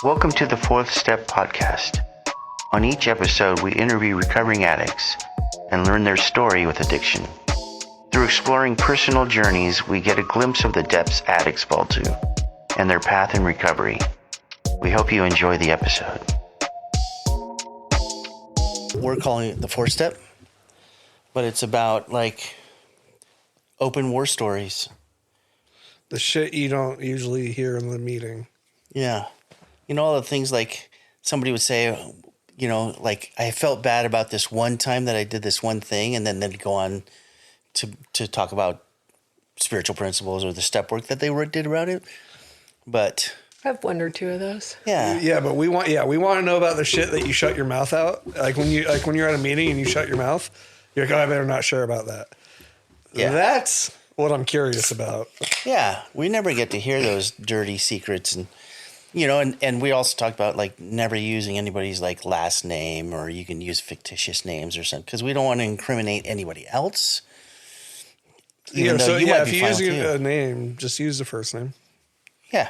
Welcome to the Fourth Step Podcast. On each episode, we interview recovering addicts and learn their story with addiction. Through exploring personal journeys, we get a glimpse of the depths addicts fall to and their path in recovery. We hope you enjoy the episode. We're calling it the Fourth Step, but it's about like open war stories. The shit you don't usually hear in the meeting. Yeah. You know, all the things like somebody would say, you know, like I felt bad about this one time that I did this one thing, and then they'd go on to talk about spiritual principles or the step work that they did around it. But I have one or two of those. Yeah. Yeah, but we want to know about the shit that you shut your mouth out. Like when you're at a meeting and you shut your mouth, you're like, oh, I better not share about that. Yeah. That's what I'm curious about. Yeah. We never get to hear those dirty secrets, and you know, and we also talked about like never using anybody's like last name, or you can use fictitious names or something, because we don't want to incriminate anybody else. Even though if you use a name, just use the first name. Yeah.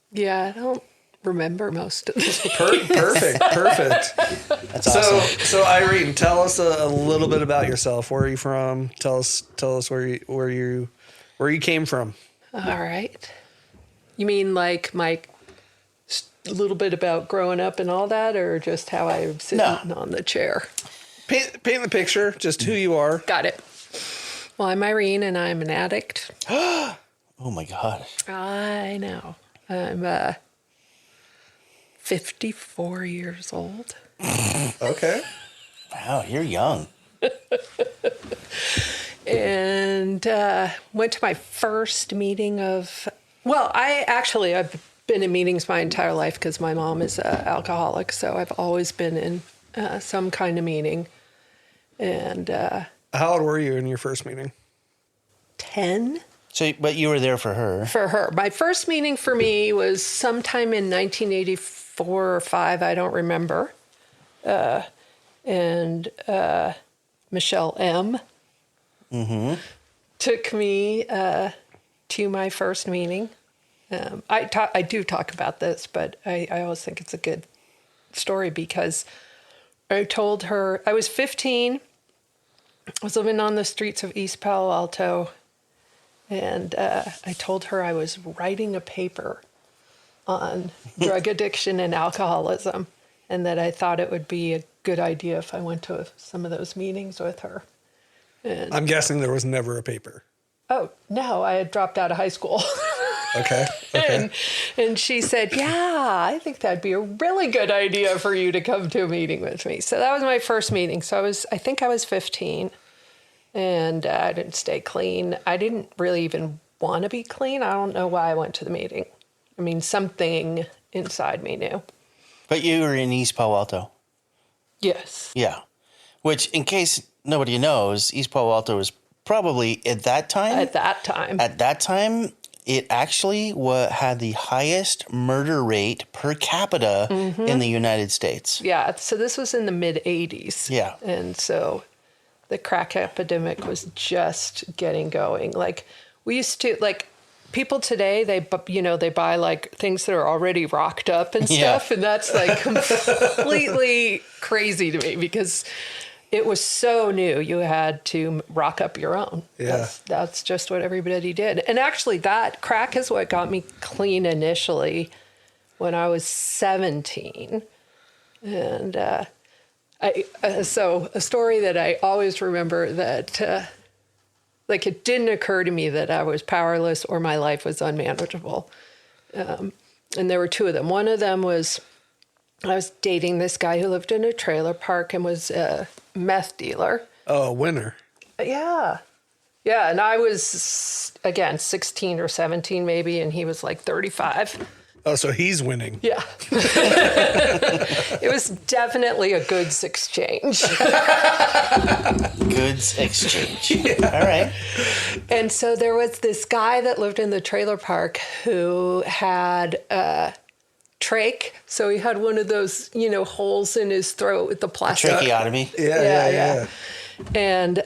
Yeah, I don't remember most of this. Perfect. That's awesome. So Irene, tell us a little bit about yourself. Where are you from? Tell us where you came from. All right. You mean like a little bit about growing up and all that, or just how I'm sitting on the chair? Paint the picture, just who you are. Got it. Well, I'm Irene, and I'm an addict. Oh, my God. I know. I'm 54 years old. Okay. Wow, you're young. And went to my first meeting of... Well, I've been in meetings my entire life because my mom is an alcoholic, so I've always been in some kind of meeting. And... How old were you in your first meeting? 10. So, but you were there for her. For her. My first meeting for me was sometime in 1984 or 5, I don't remember. And Michelle M. Took me to my first meeting. I do talk about this, but I always think it's a good story because I told her I was 15. I was living on the streets of East Palo Alto, and I told her I was writing a paper on drug addiction and alcoholism, and that I thought it would be a good idea if I went to some of those meetings with her. And I'm guessing there was never a paper. Oh, no, I had dropped out of high school. Okay. And she said, yeah, I think that'd be a really good idea for you to come to a meeting with me. So that was my first meeting. So I think I was 15, and I didn't stay clean. I didn't really even want to be clean. I don't know why I went to the meeting. I mean, something inside me knew. But you were in East Palo Alto. Yes. Yeah. Which, in case nobody knows, East Palo Alto was probably at that time, it actually had the highest murder rate per capita in the United States. Yeah. So this was in the mid-'80s. Yeah. And so the crack epidemic was just getting going. Like, we used to, like, people today, they buy like things that are already rocked up and stuff. Yeah. And that's like completely crazy to me because it was so new. You had to rock up your own. Yeah. That's just what everybody did. And actually that crack is what got me clean initially when I was 17. And so a story that I always remember that like it didn't occur to me that I was powerless or my life was unmanageable. And there were two of them. One of them was I was dating this guy who lived in a trailer park and was a meth dealer. Oh, a winner. Yeah. Yeah, and I was, again, 16 or 17 maybe, and he was like 35. Oh, so he's winning. Yeah. It was definitely a goods exchange. Goods exchange. Yeah. All right. And so there was this guy that lived in the trailer park who had trach. So he had one of those, holes in his throat with the plastic. A tracheotomy. Yeah. And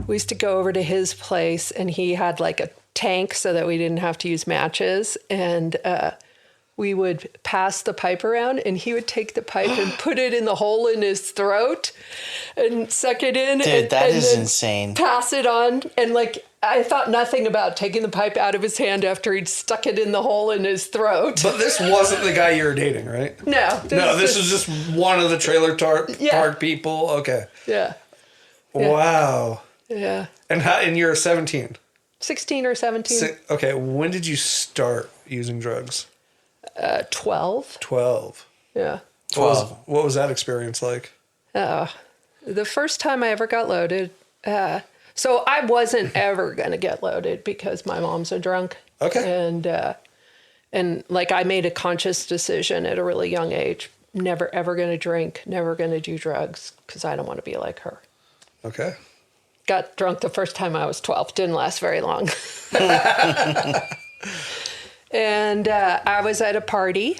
we used to go over to his place, and he had like a tank so that we didn't have to use matches. And we would pass the pipe around, and he would take the pipe and put it in the hole in his throat and suck it in. Dude, that is insane. Pass it on. And like, I thought nothing about taking the pipe out of his hand after he'd stuck it in the hole in his throat. But this wasn't the guy you were dating, right? No. This was just one of the trailer park people. Okay. Yeah. Wow. Yeah. And you're 17. 16 or 17. Okay. When did you start using drugs? 12. 12. Yeah. 12. What was that experience like? The first time I ever got loaded. So I wasn't ever going to get loaded because my mom's a drunk. Okay. And like I made a conscious decision at a really young age, never ever going to drink, never going to do drugs because I don't want to be like her. Okay. Got drunk the first time I was 12. Didn't last very long. And I was at a party,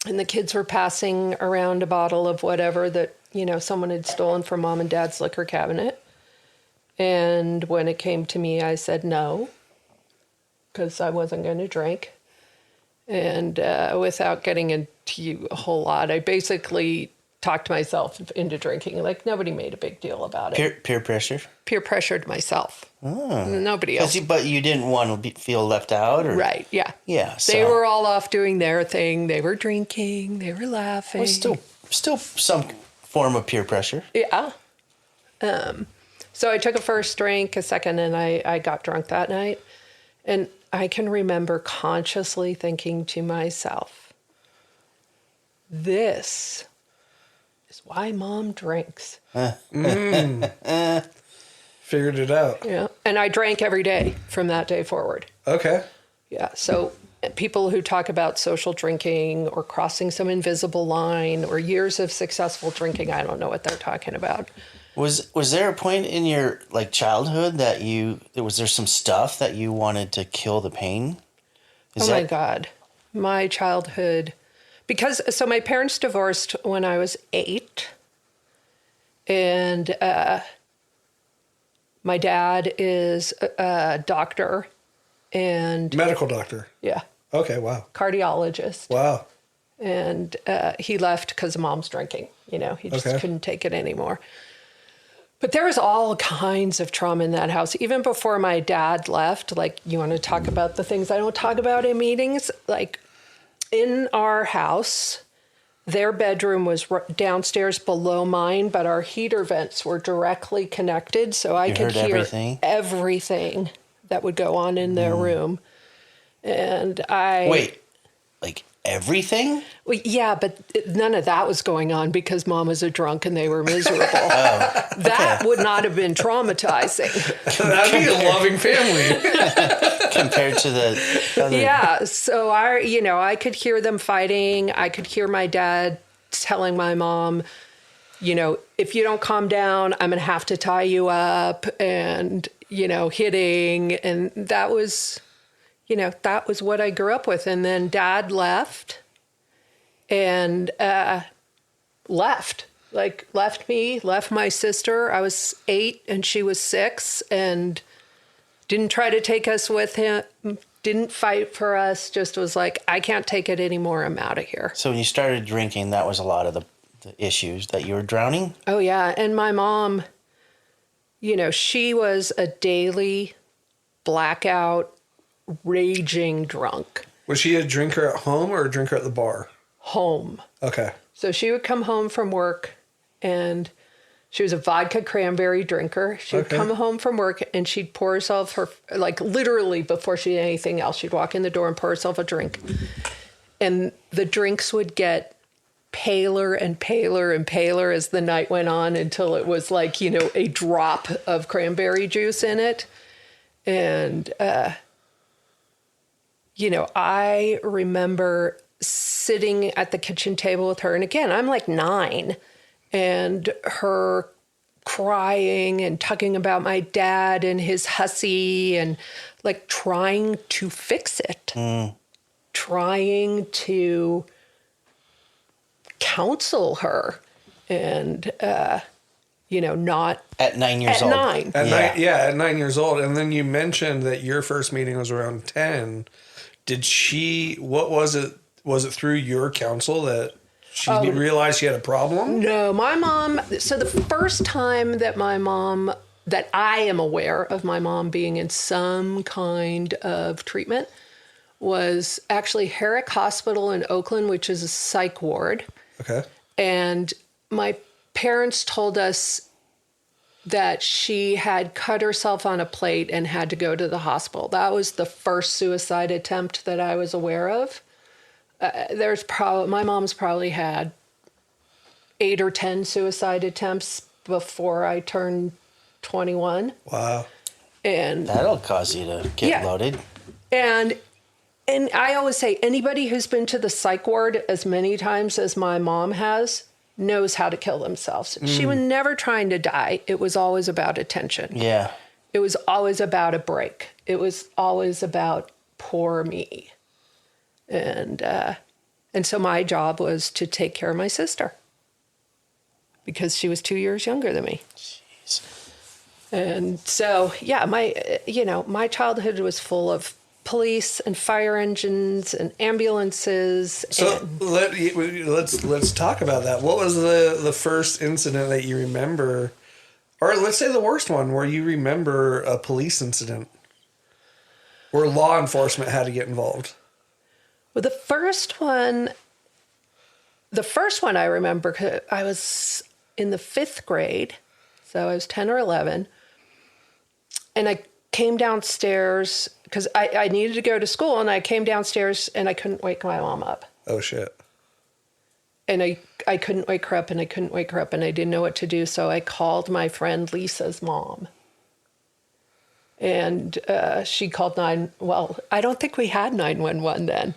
and the kids were passing around a bottle of whatever that, someone had stolen from mom and dad's liquor cabinet. And when it came to me, I said no, because I wasn't going to drink. And without getting into a whole lot, I basically talked myself into drinking. Like, nobody made a big deal about it. Peer pressure? Peer pressured myself. Oh. Nobody else. But you didn't want to feel left out? Or? Right, yeah. Yeah. They were all off doing their thing. They were drinking. They were laughing. Well, still some form of peer pressure. Yeah. So I took a first drink, a second, and I got drunk that night. And I can remember consciously thinking to myself, this is why mom drinks. Figured it out. Yeah. And I drank every day from that day forward. Okay. Yeah. So people who talk about social drinking or crossing some invisible line or years of successful drinking, I don't know what they're talking about. Was there a point in your childhood that was there some stuff that you wanted to kill the pain? My God. My childhood. So my parents divorced when I was 8. And my dad is a doctor and medical doctor. Yeah. Okay. Wow. Cardiologist. Wow. And he left because of mom's drinking. He just couldn't take it anymore. But there was all kinds of trauma in that house. Even before my dad left, like, you want to talk about the things I don't talk about in meetings? Like, in our house, their bedroom was downstairs below mine, but our heater vents were directly connected. So I could hear everything that would go on in their room. And Wait, like everything? Well, yeah, but none of that was going on because mom was a drunk and they were miserable. That would not have been traumatizing. That'd be a loving family. Compared to the other. Yeah, so I could hear them fighting. I could hear my dad telling my mom, if you don't calm down, I'm going to have to tie you up, and, hitting. And that was what I grew up with. And then dad left and left me, left my sister. I was 8 and she was 6, and didn't try to take us with him, didn't fight for us, just was like, I can't take it anymore, I'm out of here. So when you started drinking, that was a lot of the issues that you were drowning? Oh, yeah. And my mom, she was a daily blackout, raging drunk. Was she a drinker at home or a drinker at the bar? Home. Okay. So she would come home from work, and she was a vodka cranberry drinker. She would come home from work and she'd pour herself literally before she did anything else, she'd walk in the door and pour herself a drink. And the drinks would get paler and paler and paler as the night went on until it was like, a drop of cranberry juice in it. And, I remember sitting at the kitchen table with her. And again, I'm like 9. And her crying and talking about my dad and his hussy and like trying to fix it, trying to counsel her and, not... At 9 years old. At 9 years old. And then you mentioned that your first meeting was around 10. What was it was it through your counsel that she realized she had a problem? No, my mom. So the first time that that I am aware of my mom being in some kind of treatment was actually Herrick Hospital in Oakland, which is a psych ward. Okay. And my parents told us that she had cut herself on a plate and had to go to the hospital. That was the first suicide attempt that I was aware of. My mom's probably had 8 or 10 suicide attempts before I turned 21. Wow. And that'll cause you to get loaded. And I always say anybody who's been to the psych ward as many times as my mom has knows how to kill themselves. She was never trying to die. It was always about attention. Yeah. It was always about a break. It was always about poor me. And so my job was to take care of my sister because she was 2 years younger than me. Jeez. And so, yeah, my childhood was full of police and fire engines and ambulances. So let's talk about that. What was the first incident that you remember, or let's say the worst one, where you remember a police incident where law enforcement had to get involved? Well, the first one I remember, I was in the 5th grade, so I was 10 or 11, and I came downstairs because I needed to go to school, and I came downstairs and I couldn't wake my mom up. Oh, shit. And I couldn't wake her up, and I couldn't wake her up, and I didn't know what to do, so I called my friend Lisa's mom. And she called I don't think we had 911 then.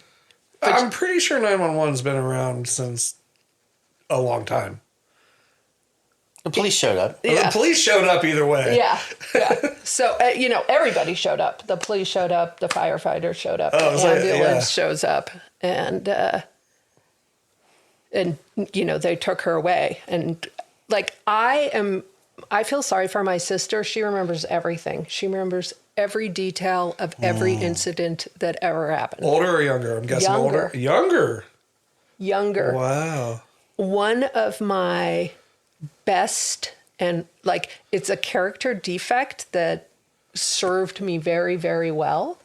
I'm pretty sure 911's been around since a long time. The police showed up. Yeah. The police showed up either way. Yeah. So, everybody showed up. The police showed up. The firefighters showed up. Oh, the ambulance shows up. And they took her away. And, I feel sorry for my sister. She remembers everything. She remembers every detail of every incident that ever happened. Older or younger? I'm guessing older. Younger. Wow. One of my best, and it's a character defect that served me very, very well,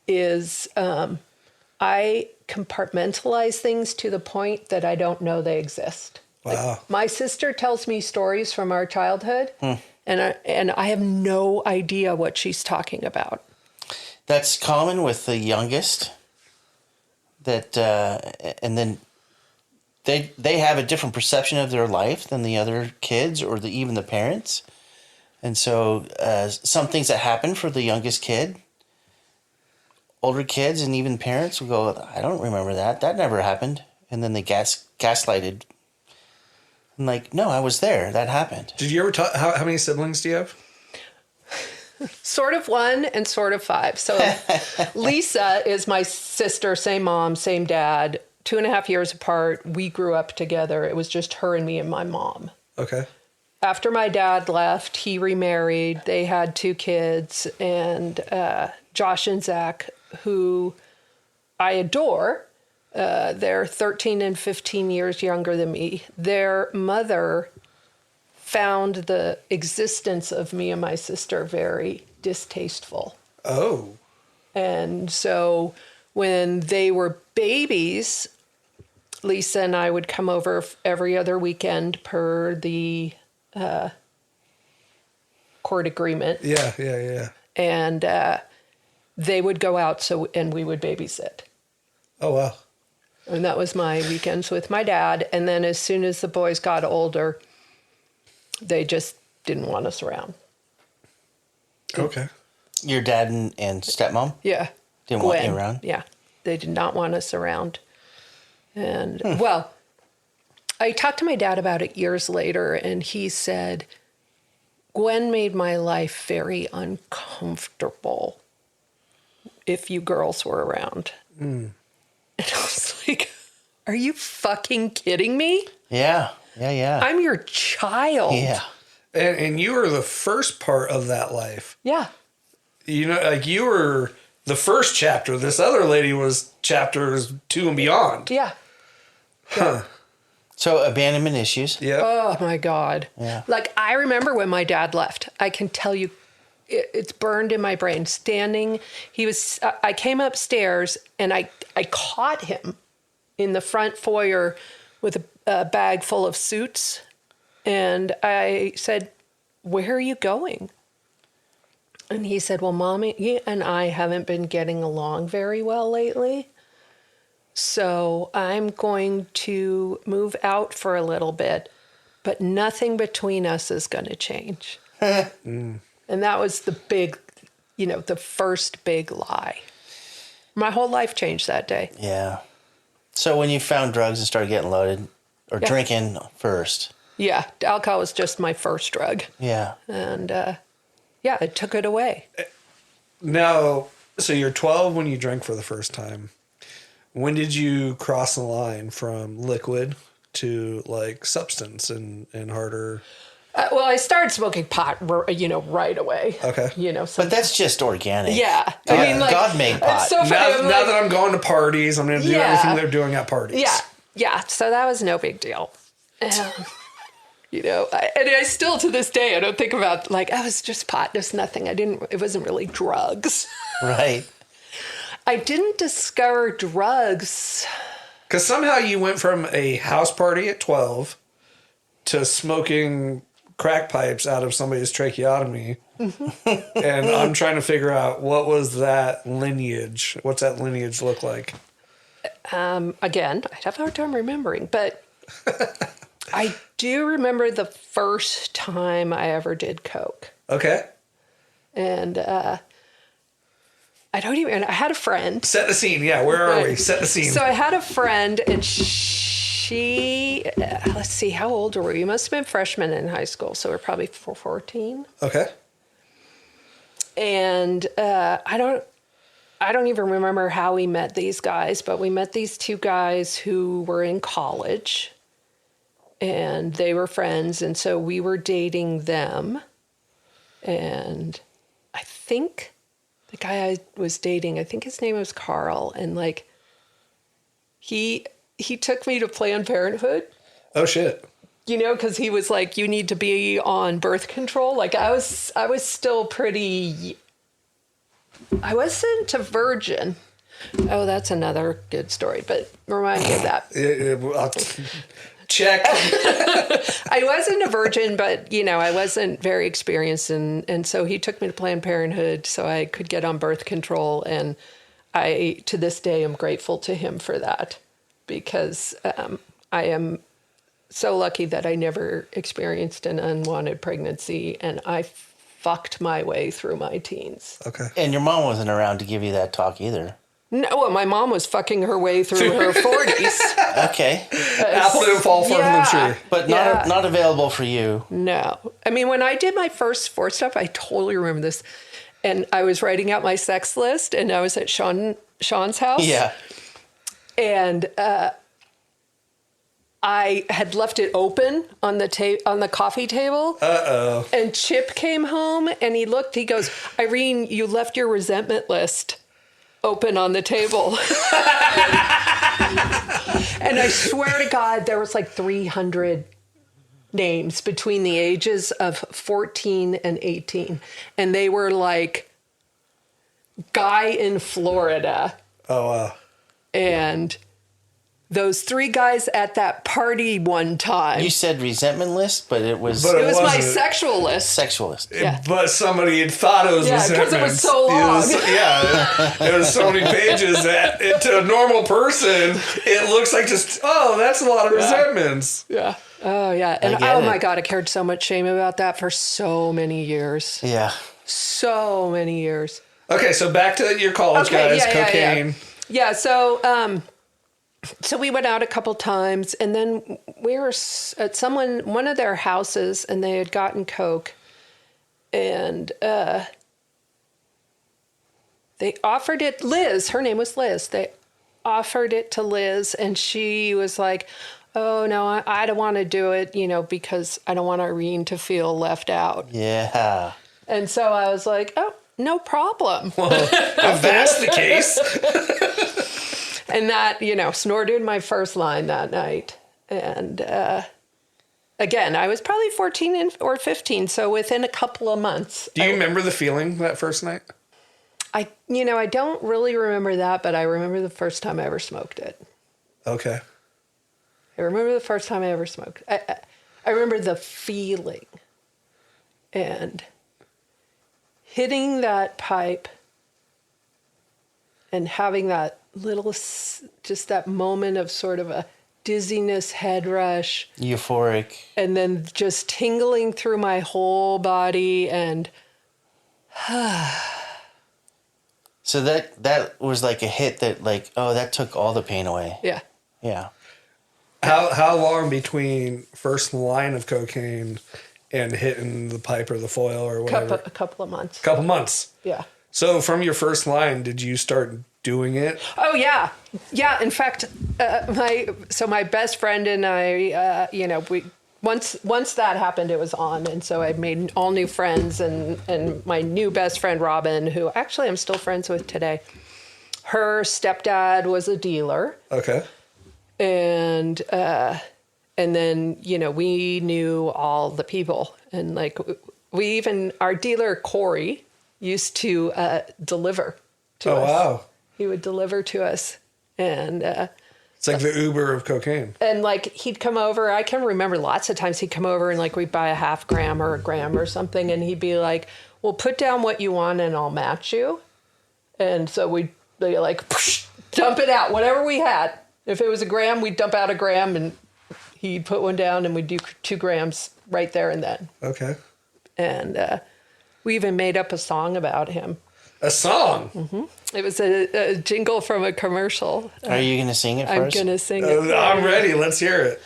is I compartmentalize things to the point that I don't know they exist. Wow. My sister tells me stories from our childhood, and I have no idea what she's talking about. That's common with the youngest. That and then they have a different perception of their life than the other kids or even the parents, and so some things that happen for the youngest kid, older kids and even parents will go, "I don't remember that. That never happened," and then they gaslighted. I'm like, no, I was there. That happened. Did you ever talk? How many siblings do you have? Sort of 1 and sort of 5. So Lisa is my sister, same mom, same dad, 2.5 years apart. We grew up together. It was just her and me and my mom. Okay. After my dad left, he remarried. They had 2 kids, and Josh and Zach, who I adore. They're 13 and 15 years younger than me. Their mother found the existence of me and my sister very distasteful. Oh. And so when they were babies, Lisa and I would come over every other weekend per the court agreement. Yeah. And they would go out and we would babysit. Oh, wow. And that was my weekends with my dad. And then as soon as the boys got older, they just didn't want us around. Okay. Your dad and stepmom? Yeah. Didn't want you around? Yeah. They did not want us around. And, well, I talked to my dad about it years later, and he said, Gwen made my life very uncomfortable if you girls were around. And I was like, are you fucking kidding me? Yeah. I'm your child. Yeah. And you were the first part of that life. Yeah. You know, like you were the first chapter. This other lady was chapters 2 and beyond. Yeah. Huh. So abandonment issues. Yeah. Oh my God. Yeah. Like, I remember when my dad left. I can tell you, it's burned in my brain. I came upstairs and I caught him in the front foyer with a bag full of suits. And I said, "Where are you going?" And he said, "Well, Mommy and I haven't been getting along very well lately. So I'm going to move out for a little bit, but nothing between us is going to change." And that was the big, the first big lie. My whole life changed that day. Yeah. So when you found drugs and started getting loaded, or drinking first. Yeah, alcohol was just my first drug. Yeah. And it took it away. Now, so you're 12 when you drank for the first time. When did you cross the line from liquid to like substance and harder? Well, I started smoking pot, right away. Okay. But that's just organic. Yeah. God made pot. It's so funny. Now that I'm going to parties, I'm going to do everything they're doing at parties. Yeah. Yeah. So that was no big deal. And I still, to this day, I don't think about, like, oh, it's just pot. There's nothing. It wasn't really drugs. Right. I didn't discover drugs. Because somehow you went from a house party at 12 to smoking crack pipes out of somebody's tracheotomy. Mm-hmm. And I'm trying to figure out, what was that lineage? What's that lineage look like? Again, I'd have a hard time remembering, but I do remember the first time I ever did coke. Okay. And I had a friend. Set the scene. Yeah, where are we? Set the scene. So I had a friend, and she, let's see, how old were we? We must have been freshmen in high school, so we're probably 14. Okay. And I don't even remember how we met these guys, but we met these two guys who were in college, and they were friends, and so we were dating them. And I think the guy I was dating, I think his name was Carl, and like he took me to Planned Parenthood. Oh shit. Because he was like, you need to be on birth control. Like I was still pretty. I wasn't a virgin. Oh, that's another good story, but remind me of that. Check. I wasn't a virgin, but, I wasn't very experienced. And so he took me to Planned Parenthood so I could get on birth control. And I, to this day, am grateful to him for that, because I am so lucky that I never experienced an unwanted pregnancy, and I fucked my way through my teens. Okay. And your mom wasn't around to give you that talk either. No, well, my mom was fucking her way through her 40s. Okay. Apple didn't fall far from the tree. But not available for you. No. I mean, when I did my first Ford stuff, I totally remember this. And I was writing out my sex list, and I was at Sean's house. Yeah. And I had left it open on the coffee table. Uh-oh. And Chip came home, and he goes, "Irene, you left your resentment list open on the table." And I swear to God, there was like 300 names between the ages of 14 and 18. And they were like, guy in Florida. Oh, wow. And those 3 guys at that party one time. You said resentment list, but it was... But it was my wasn't. Sexual list. Sexual list. Yeah. But somebody had thought it was resentment. because it was so long. There was so many pages that to a normal person, it looks like just, that's a lot of resentments. Yeah. Oh, yeah. And my God, I carried so much shame about that for so many years. Yeah. So many years. Okay, so back to your college guys, cocaine. Yeah, so we went out a couple times, and then we were at one of their houses, and they had gotten coke, and they offered it. Liz, her name was Liz. They offered it to Liz, and she was like, "Oh no, I don't want to do it, because I don't want Irene to feel left out." Yeah. And so I was like, "Oh, no problem. Well, if that's the case. And that, snorted my first line that night. And again, I was probably 14 or 15, so within a couple of months. Do you remember the feeling that first night? I don't really remember that, but I remember the first time I ever smoked it. Okay. I remember the first time I ever smoked. I remember the feeling and hitting that pipe and having that little, just that moment of sort of a dizziness, head rush. Euphoric. And then just tingling through my whole body and... So that was like a hit that like, oh, that took all the pain away. Yeah. Yeah. How long between first line of cocaine and hitting the pipe or the foil or whatever? A couple of months. Couple months. Yeah. So from your first line, did you start doing it? Oh yeah, yeah. In fact, my best friend and I, once that happened, it was on, and so I made all new friends, and my new best friend Robin, who actually I'm still friends with today. Her stepdad was a dealer. Okay. And then, we knew all the people. And like, our dealer, Corey, used to deliver to us. Oh, wow. He would deliver to us. And it's like the Uber of cocaine. And like, he'd come over. I can remember lots of times he'd come over and like, we'd buy a half gram or a gram or something. And he'd be like, well, put down what you want and I'll match you. And so we'd be like, dump it out, whatever we had. If it was a gram, we'd dump out a gram and he'd put one down and we'd do 2 grams right there and then. Okay. And we even made up a song about him. A song? Mm-hmm. It was a jingle from a commercial. Are you going to sing it for I'm us? going to sing it. I'm ready. Let's hear it.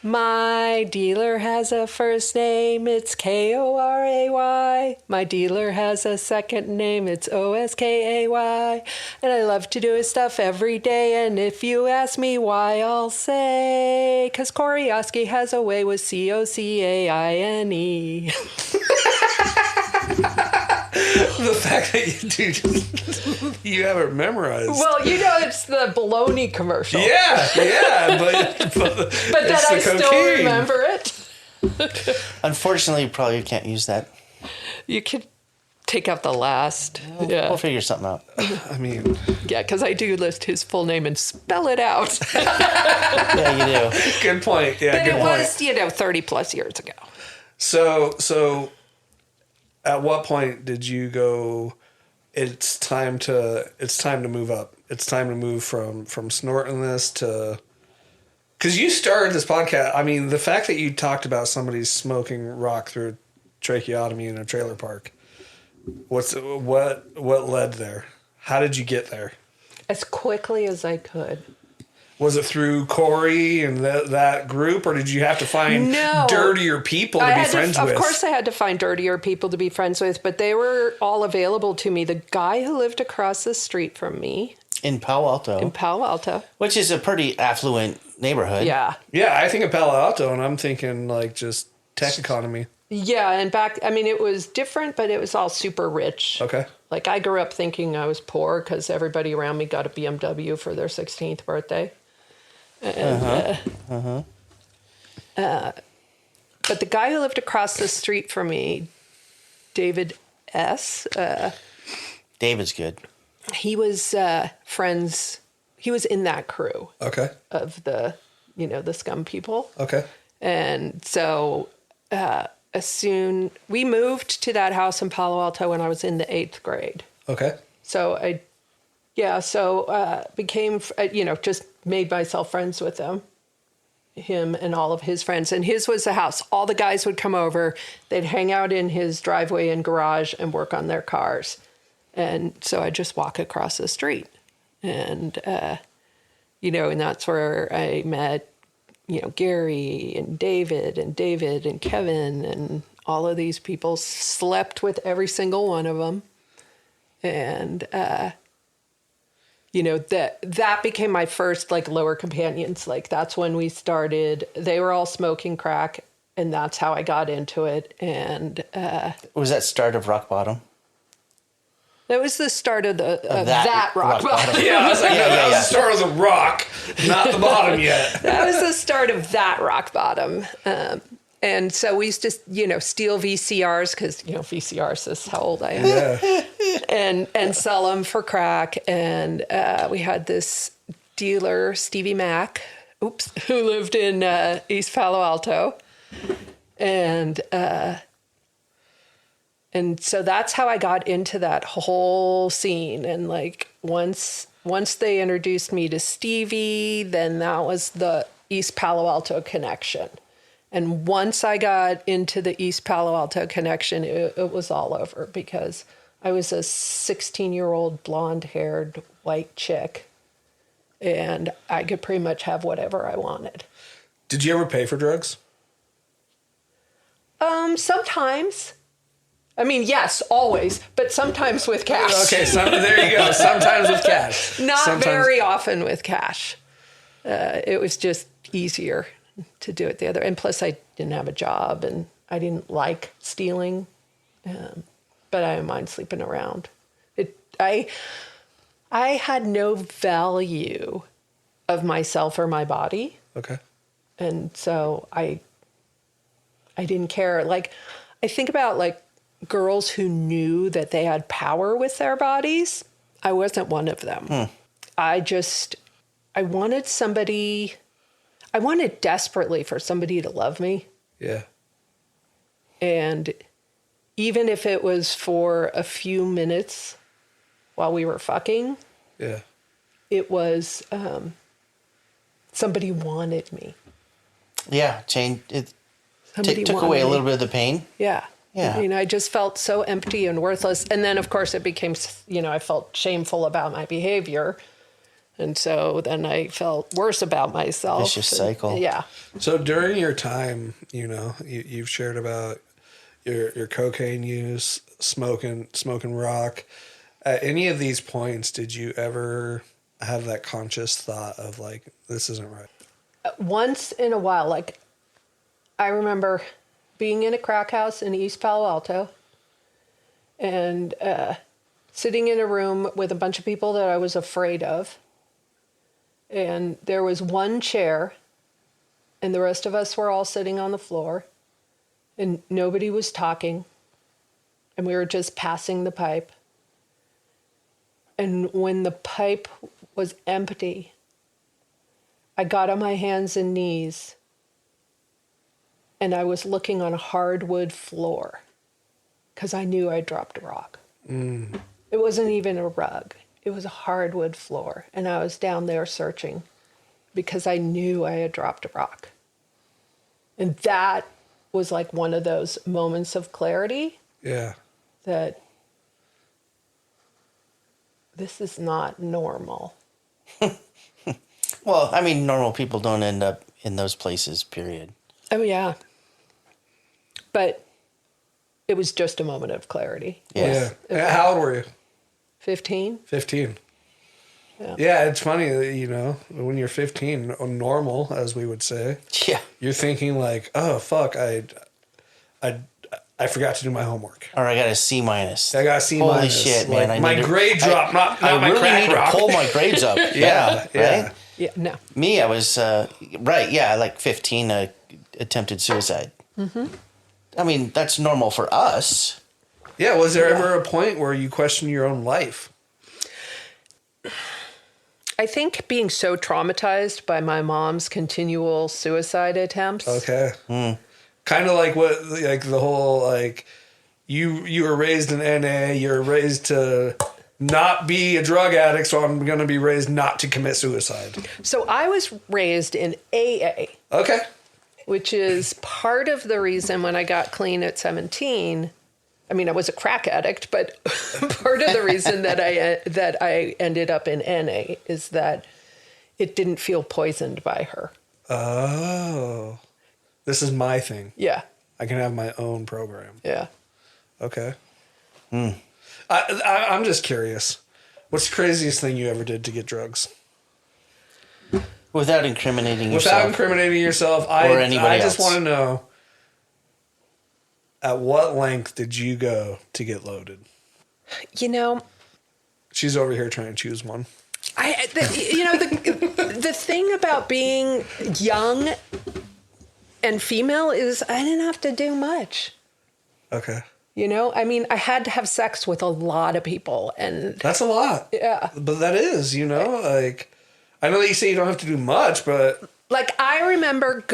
My dealer has a first name, it's Koray. My dealer has a second name, it's Oskai. And I love to do his stuff every day. And if you ask me why, I'll say, 'cause Koryoski has a way with Cocaine. The fact that you have it memorized. Well, it's the baloney commercial. Yeah, but that I still remember it. Unfortunately, you probably can't use that. You could take out the last. We'll figure something out. I mean... Yeah, because I do list his full name and spell it out. Yeah, you do. Good point. Yeah, but good point. It was, 30 plus years ago. So at what point did you go, it's time to move up. It's time to move from snorting this to... Because you started this podcast, I mean, the fact that you talked about somebody smoking rock through a tracheotomy in a trailer park, what led there? How did you get there? As quickly as I could. Was it through Corey and that group, or did you have to find dirtier people to be friends with? Of course I had to find dirtier people to be friends with, but they were all available to me. The guy who lived across the street from me. In Palo Alto. Which is a pretty affluent neighborhood. Yeah. Yeah, I think of Palo Alto, and I'm thinking like just tech economy. Yeah, and it was different, but it was all super rich. Okay. Like, I grew up thinking I was poor because everybody around me got a BMW for their 16th birthday. And, but the guy who lived across the street from me, David S. David's good. He was friends. He was in that crew. Okay. Of the scum people. Okay. And so we moved to that house in Palo Alto when I was in the 8th grade. Okay. So became, just made myself friends with him and all of his friends. And his was the house. All the guys would come over. They'd hang out in his driveway and garage and work on their cars. And so I'd just walk across the street. And, and that's where I met, Gary and David and Kevin and all of these people. Slept with every single one of them. And, that became my first lower companions. That's when we started. They were all smoking crack, and that's how I got into it. And was that start of rock bottom? That was the start of that rock bottom. Yeah, I was like, no, that was the start of the rock, not the bottom yet. That was the start of that rock bottom. And so we used to, steal VCRs because, VCRs is how old I am. Yeah. And sell them for crack. And we had this dealer, Stevie Mack, who lived in East Palo Alto. And so that's how I got into that whole scene. And like once they introduced me to Stevie, then that was the East Palo Alto connection. And once I got into the East Palo Alto connection, it was all over because I was a 16-year-old blonde-haired white chick, and I could pretty much have whatever I wanted. Did you ever pay for drugs? Sometimes. I mean, yes, always, but sometimes with cash. Okay, there you go. Sometimes with cash. Not very often with cash. It was just easier to do it the other. And plus, I didn't have a job, and I didn't like stealing, but I didn't mind sleeping around. I had no value of myself or my body. Okay. And so I didn't care. Like, I think about like girls who knew that they had power with their bodies. I wasn't one of them. I wanted desperately for somebody to love me. Yeah. And even if it was for a few minutes while we were fucking, Yeah. it was somebody wanted me. Yeah, it Somebody took wanted away a me. little bit of the pain. Yeah. Yeah. I mean, I just felt so empty and worthless. And then, of course, it became, I felt shameful about my behavior. And so then I felt worse about myself. Vicious cycle. Yeah. So during your time, you've shared about your cocaine use, smoking rock. At any of these points, did you ever have that conscious thought of like, this isn't right? Once in a while, like I remember being in a crack house in East Palo Alto and sitting in a room with a bunch of people that I was afraid of. And there was one chair and the rest of us were all sitting on the floor and nobody was talking and we were just passing the pipe. And when the pipe was empty, I got on my hands and knees and I was looking on a hardwood floor because I knew I dropped a rock. It wasn't even a rug. It was a hardwood floor. And I was down there searching because I knew I had dropped a rock. And that was like one of those moments of clarity. Yeah. That this is not normal. Well, I mean, normal people don't end up in those places, period. Oh, yeah. But it was just a moment of clarity. Yes. Yeah. How old were you? 15? 15. Yeah. Yeah, it's funny that, when you're 15, normal, as we would say, Yeah. you're thinking like, oh, fuck, I forgot to do my homework. Or I got a C minus. I got a C Holy minus. shit, Like, man. my grade dropped, not I my really crack need rock. to pull my grades up. Yeah. Right? Yeah, no. Me, I was, like 15, I attempted suicide. Mm-hmm. I mean, that's normal for us. Yeah, was there ever a point where you questioned your own life? I think being so traumatized by my mom's continual suicide attempts. Okay. Kind of like the whole, you were raised in NA, you're raised to not be a drug addict, so I'm going to be raised not to commit suicide. So I was raised in AA. Okay. Which is part of the reason when I got clean at 17, I mean, I was a crack addict, but part of the reason that I ended up in NA is that it didn't feel poisoned by her. Oh. This is my thing. Yeah. I can have my own program. Yeah. Okay. I'm just curious. What's the craziest thing you ever did to get drugs? Without incriminating yourself. Without incriminating yourself, Or anybody I just else. want to know, at what length did you go to get loaded? She's over here trying to choose one. The thing about being young and female is I didn't have to do much. Okay. I mean, I had to have sex with a lot of people, and That's a lot. Yeah. But that is, like, I know that you say you don't have to do much, but. Like, I remember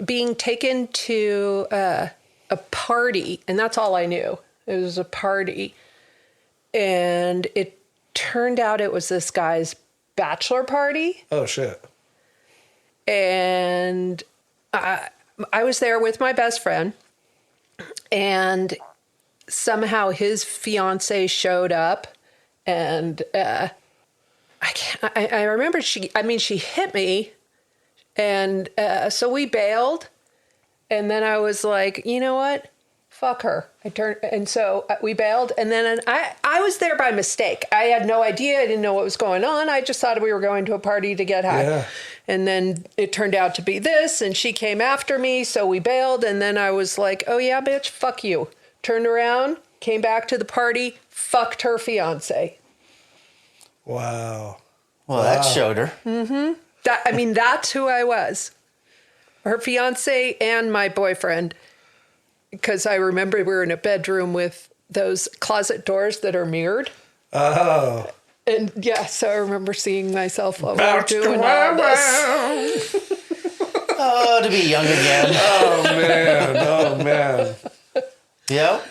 being taken to a party, and that's all I knew. It was a party. And it turned out it was this guy's bachelor party. Oh, shit. And I was there with my best friend, and somehow his fiance showed up, and I remember she hit me, and so we bailed, and then I was like, you know what? Fuck her. So we bailed, and then I was there by mistake. I had no idea. I didn't know what was going on. I just thought we were going to a party to get high. Yeah. And then it turned out to be this, and she came after me, so we bailed, and then I was like, oh yeah, bitch, fuck you. Turned around, came back to the party, fucked her fiance. Wow. Well, that showed her. Mm-hmm. That's who I was. Her fiance and my boyfriend. Because I remember we were in a bedroom with those closet doors that are mirrored. Oh. And yeah, so I remember seeing myself while we were Bounce doing all this. Oh, to be young again. Oh, man. Yep.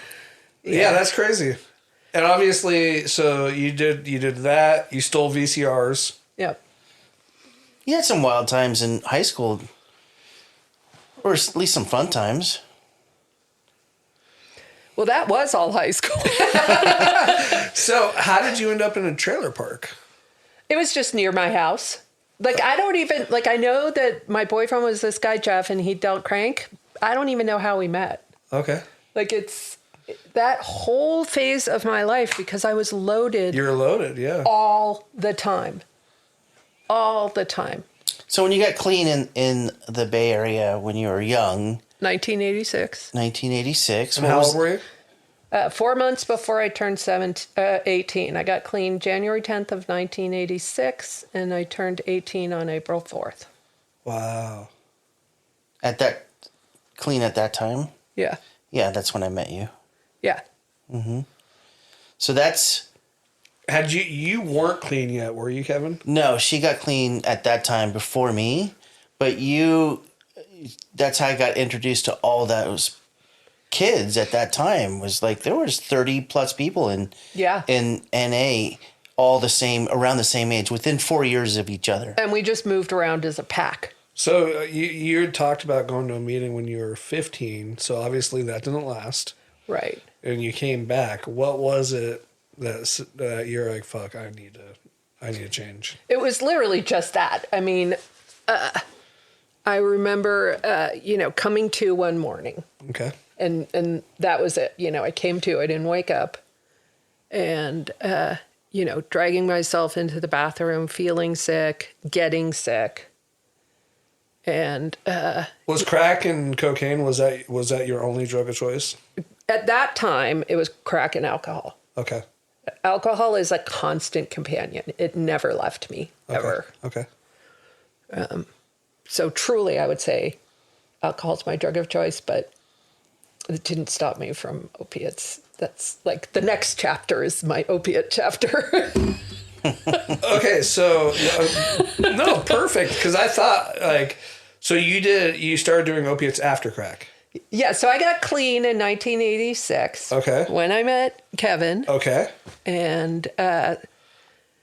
Yeah, that's crazy. And obviously, so you did that. You stole VCRs. Yep. You had some wild times in high school, or at least some fun times. Well, that was all high school. So how did you end up in a trailer park? It was just near my house. Like, I know that my boyfriend was this guy, Jeff, and he dealt crank. I don't even know how we met. Okay. Like, it's that whole phase of my life, because I was loaded. You're loaded, yeah. All the time. All the time. So when you got clean in the Bay Area when you were young... 1986. 1986. And how old were you? 4 months before I turned 18. I got clean January 10th of 1986, and I turned 18 on April 4th. Wow. At that time? Yeah. Yeah, that's when I met you. Yeah. Mm-hmm. So that's... You weren't clean yet, were you, Kevin? No, she got clean at that time before me, but that's how I got introduced to all those kids at that time. Was like there was 30 plus people in NA, all around the same age, within 4 years of each other. And we just moved around as a pack. So you had talked about going to a meeting when you were 15, so obviously that didn't last. Right. And you came back. What was it that you're like, fuck, I need to change? It was literally just that. I mean, I remember, coming to one morning. Okay. And that was it. I came to, I didn't wake up. And, dragging myself into the bathroom, feeling sick, getting sick. And was crack and cocaine, was that your only drug of choice? At that time, it was crack and alcohol. Okay. Alcohol is a constant companion. It never left me, ever. Okay. So truly, I would say alcohol's my drug of choice, but it didn't stop me from opiates. That's like the next chapter is my opiate chapter. Okay, so no, perfect. Because I thought so you started doing opiates after crack. Yeah, so I got clean in 1986. Okay. When I met Kevin. Okay. And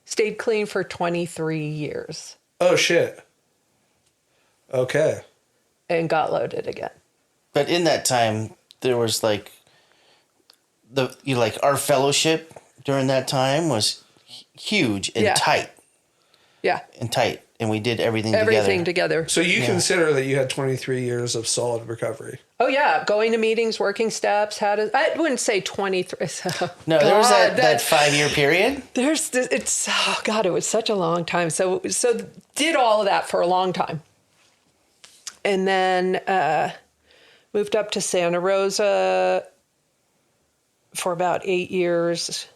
stayed clean for 23 years. Oh, shit. Okay. And got loaded again. But in that time, there was our fellowship during that time was huge and tight. Yeah. And tight. And we did everything together. So you consider that you had 23 years of solid recovery? Oh, yeah. Going to meetings, working steps. I wouldn't say 23. No, there was that 5-year period. It was such a long time. So did all of that for a long time. And then moved up to Santa Rosa for about 8 years.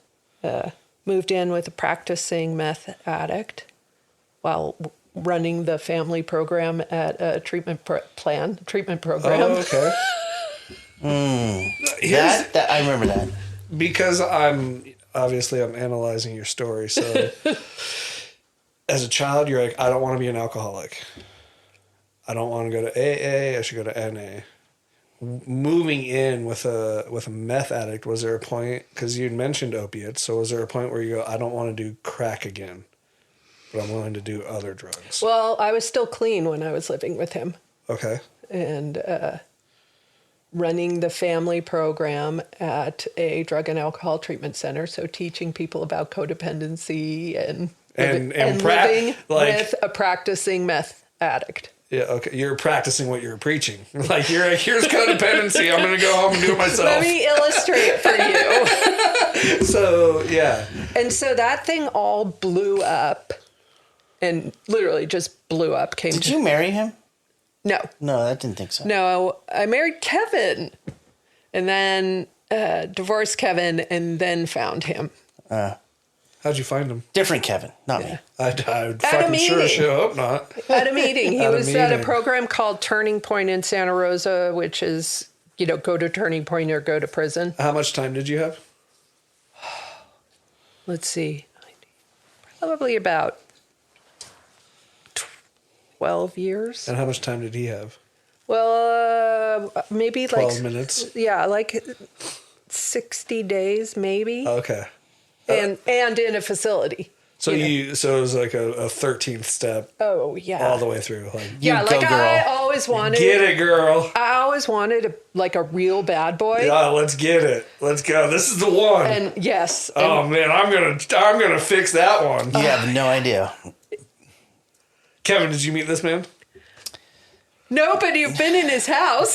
moved in with a practicing meth addict while running the family program at a treatment program. Oh, okay. That I remember that. Because I'm analyzing your story. So as a child, you're like, I don't want to be an alcoholic. I don't want to go to AA. I should go to NA. Moving in with a meth addict, was there a point, because you'd mentioned opiates, so was there a point where you go, I don't want to do crack again, but I'm willing to do other drugs? Well, I was still clean when I was living with him. Okay. And running the family program at a drug and alcohol treatment center, so teaching people about codependency and living with a practicing meth addict. Yeah, okay. You're practicing what you're preaching. Like, you're like, here's codependency. I'm going to go home and do it myself. Let me illustrate for you. So, yeah. And so that thing all blew up, and literally just blew up. Did you marry him? No. No, I didn't think so. No, I married Kevin, and then divorced Kevin, and then found him. How'd you find him? Different Kevin, not me. I'd fucking sure hope not. At a meeting. He was at a program called Turning Point in Santa Rosa, which is, go to Turning Point or go to prison. How much time did you have? Let's see. Probably about 12 years. And how much time did he have? Well, maybe 12 minutes? Yeah, like 60 days, maybe. Okay. And in a facility. So so it was like a 13th step. Oh, yeah. All the way through. Like, yeah, like I always wanted. Get it, girl. I always wanted a real bad boy. Yeah, let's get it. Let's go. This is the one. And yes. Oh man, I'm gonna fix that one. You have no idea. Kevin, did you meet this man? No, but you've been in his house.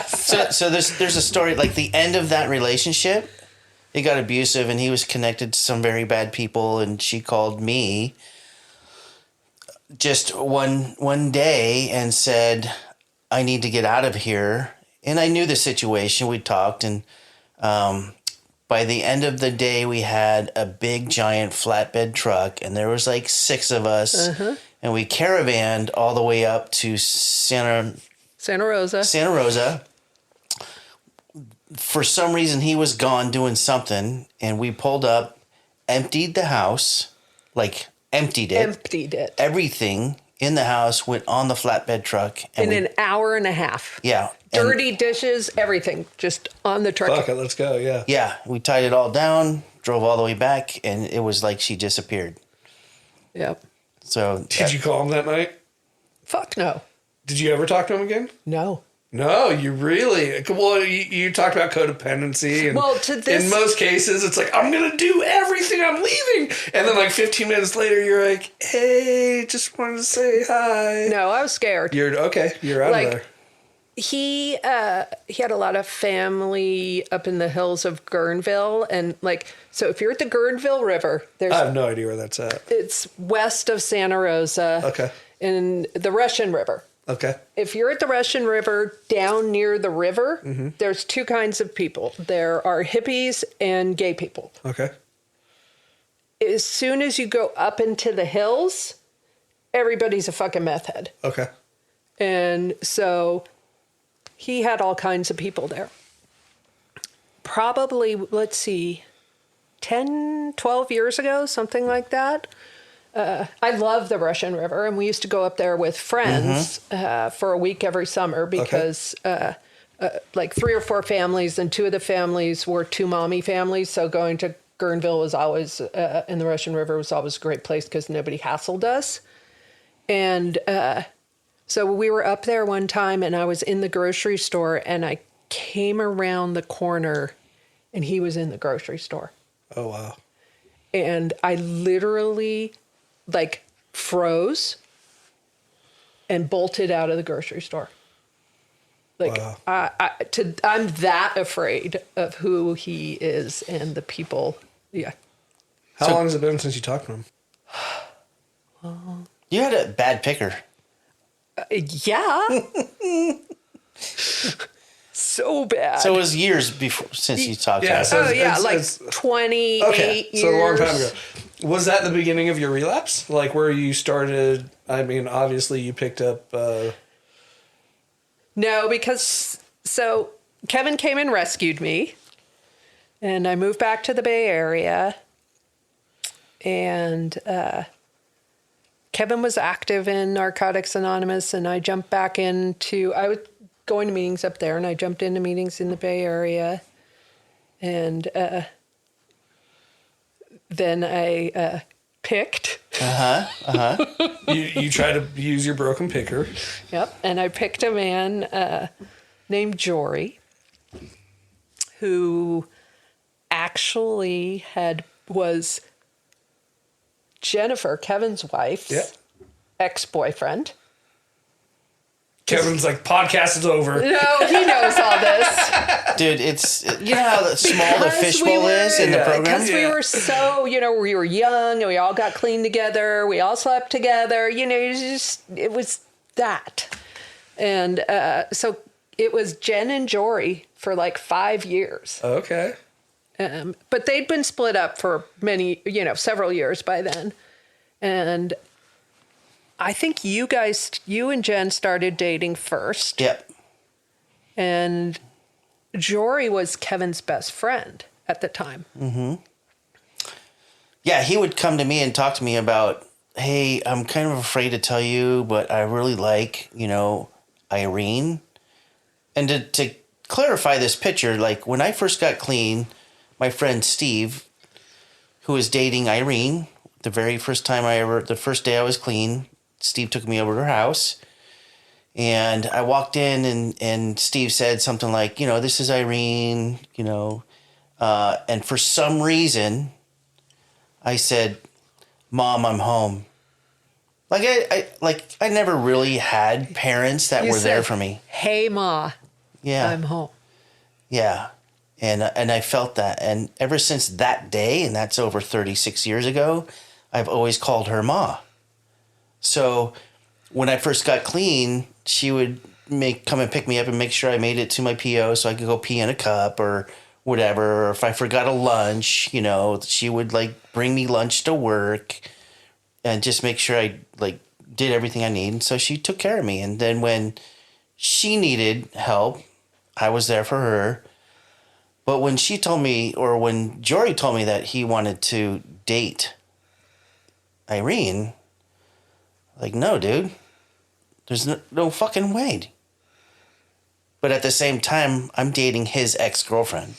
So there's a story, like the end of that relationship. It got abusive, and he was connected to some very bad people, and she called me just one day and said, I need to get out of here. And I knew the situation. We talked, and by the end of the day, we had a big, giant flatbed truck, and there was like 6 of us, and we caravanned all the way up to Santa Rosa. For some reason, he was gone doing something, and we pulled up, emptied the house, like emptied it. Everything in the house went on the flatbed truck. And in an hour and a half. Yeah. Dirty dishes, everything, just on the truck. Fuck it, let's go, yeah. Yeah, we tied it all down, drove all the way back, and it was like she disappeared. Yep. So Did you call him that night? Fuck no. Did you ever talk to him again? No. No, you really... Well, you talked about codependency. And in most cases, it's like, I'm going to do everything, I'm leaving. And then like 15 minutes later, you're like, hey, just wanted to say hi. No, I was scared. You're out of there. He had a lot of family up in the hills of Guerneville. And so if you're at the Guerneville River, I have no idea where that's at. It's west of Santa Rosa. Okay. In the Russian River. Okay. If you're at the Russian River, down near the river, there's 2 kinds of people. There are hippies and gay people. Okay. As soon as you go up into the hills, everybody's a fucking meth head. Okay. And so he had all kinds of people there. Probably, 10, 12 years ago, something like that. I love the Russian River, and we used to go up there with friends for a week every summer because 3 or 4 families, and 2 of the families were 2 mommy families. So going to Guerneville was always, in the Russian River was always a great place because nobody hassled us. And so we were up there one time, and I was in the grocery store, and I came around the corner, and he was in the grocery store. Oh, wow. And I literally... froze and bolted out of the grocery store. Wow. I'm that afraid of who he is and the people. Yeah. How long has it been since you talked to him? You had a bad picker. Yeah. so bad. So it was years before since you talked Yeah, to so her. Oh yeah, it's- like it's- 28 Okay, years. so a long time ago. Was that the beginning of your relapse? Like where you started? I mean, obviously you picked up. No, because so Kevin came and rescued me, and I moved back to the Bay Area. And Kevin was active in Narcotics Anonymous, and I jumped back into. I was going to meetings up there, and I jumped into meetings in the Bay Area, and then I picked. You try to use your broken picker. Yep, and I picked a man named Jory, who actually was Jennifer, Kevin's wife's Yeah. ex-boyfriend. Kevin's like, podcast is over. No, he knows all this. Dude, it's, you know how small the Because fishbowl is in the program? Because we were so, we were young and we all got clean together. We all slept together. It was that. And so it was Jen and Jory for like 5 years. Okay. But they'd been split up for several years by then. And I think you and Jen started dating first. Yep. And Jory was Kevin's best friend at the time. Yeah, he would come to me and talk to me about, hey, I'm kind of afraid to tell you, but I really like, Irene. And to clarify this picture, like when I first got clean, my friend Steve, who was dating Irene, the first day I was clean, Steve took me over to her house. And I walked in and Steve said something like, this is Irene, and for some reason I said, Mom, I'm home. I never really had parents that You were there said, for me. Hey, Ma, Yeah. I'm home. Yeah. And I felt that. And ever since that day, and that's over 36 years ago, I've always called her Ma. So when I first got clean, she would come and pick me up and make sure I made it to my PO so I could go pee in a cup or whatever. Or if I forgot a lunch, she would bring me lunch to work and just make sure I did everything I need. And so she took care of me. And then when she needed help, I was there for her. But when she told me, or when Jory told me that he wanted to date Irene, no, dude, there's no fucking way. But at the same time, I'm dating his ex-girlfriend.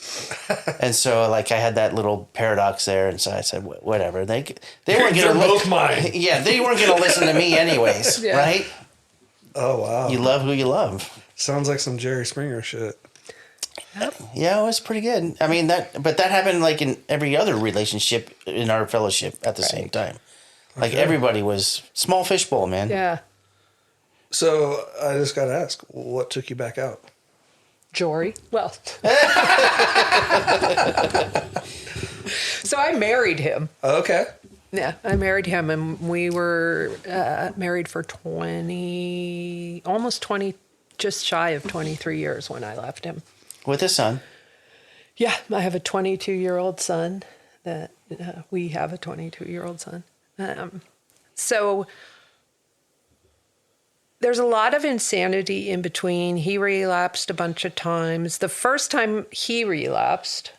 And so I had that little paradox there. And so I said, whatever. They weren't They're going both mine. Yeah, they weren't going to listen to me anyways, Yeah. right? Oh, wow. You love who you love. Sounds like some Jerry Springer shit. Yeah, it was pretty good. I mean, that happened in every other relationship in our fellowship at the same time. Everybody was small fishbowl, man. Yeah. So I just got to ask, what took you back out? Jory. Well. So I married him. Okay. Yeah, I married him, and we were married for almost 20, just shy of 23 years when I left him. With his son. Yeah, I have a 22-year-old son. We have a 22-year-old son. So there's a lot of insanity in between. He relapsed a bunch of times. The first time he relapsed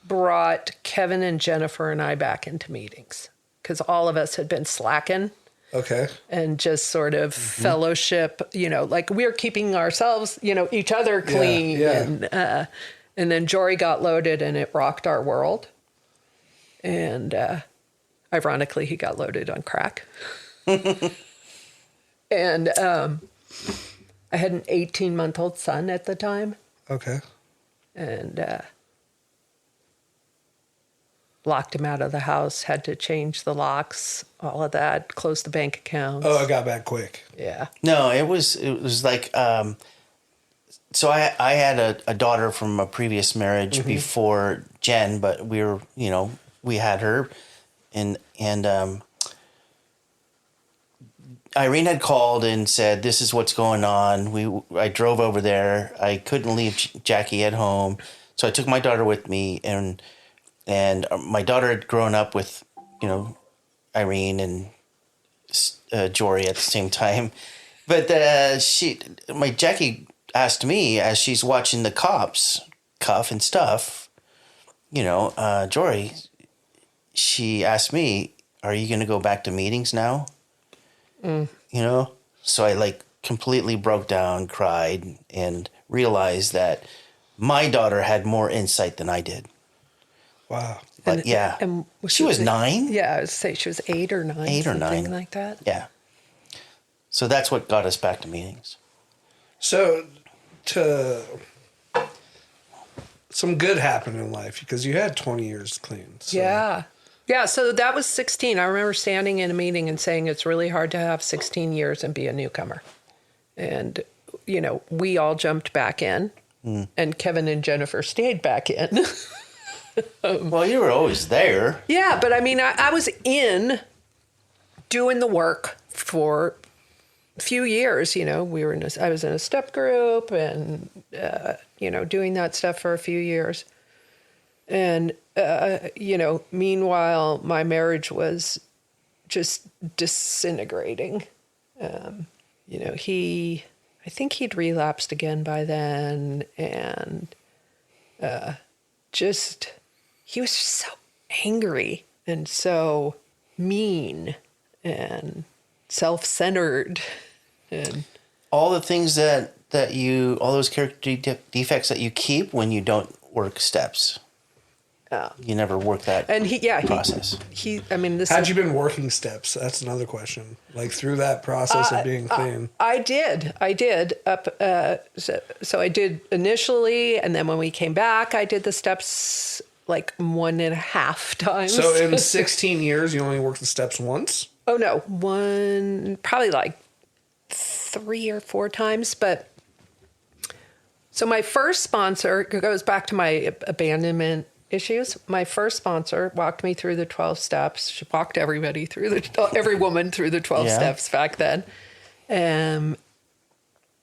brought Kevin and Jennifer and I back into meetings because all of us had been slacking. Okay. And just sort of fellowship, we're keeping ourselves, each other clean. Yeah. And then Jory got loaded and it rocked our world. And ironically, he got loaded on crack. And I had an 18-month-old son at the time. Okay. And locked him out of the house, had to change the locks, all of that, close the bank accounts. Oh, I got back quick. Yeah. No, it was so I had a daughter from a previous marriage before Jen, but we were, we had her and Irene had called and said, "This is what's going on." I drove over there. I couldn't leave Jackie at home, so I took my daughter with me, and my daughter had grown up with, Irene and Jory at the same time. But my Jackie asked me as she's watching the cops cuff and stuff, Jory, she asked me, "Are you going to go back to meetings now?" So I completely broke down, cried, and realized that my daughter had more insight than I did. Wow. But And she was 9. Yeah, I would say she was 8 or 9. 8 or 9. Something like that. Yeah. So that's what got us back to meetings. So some good happened in life because you had 20 years clean. So. Yeah. Yeah, so that was 16. I remember standing in a meeting and saying it's really hard to have 16 years and be a newcomer. And, we all jumped back in, and Kevin and Jennifer stayed back in. Well, you were always there. Yeah, but I mean, I was in doing the work for a few years. I was in a step group and, doing that stuff for a few years. And, meanwhile, my marriage was just disintegrating. I think he'd relapsed again by then. And he was just so angry and so mean and self-centered. And all the things all those character defects that you keep when you don't work steps. You never work that process. Had you been working steps? That's another question. Through that process of being clean. I did up. So I did initially, and then when we came back, I did the steps 1.5 times. So in 16 years, you only worked the steps once? Oh no, probably 3 or 4 times. But so my first sponsor goes back to my abandonment issues. My first sponsor walked me through the 12 steps. She walked every woman through the 12 steps back then. And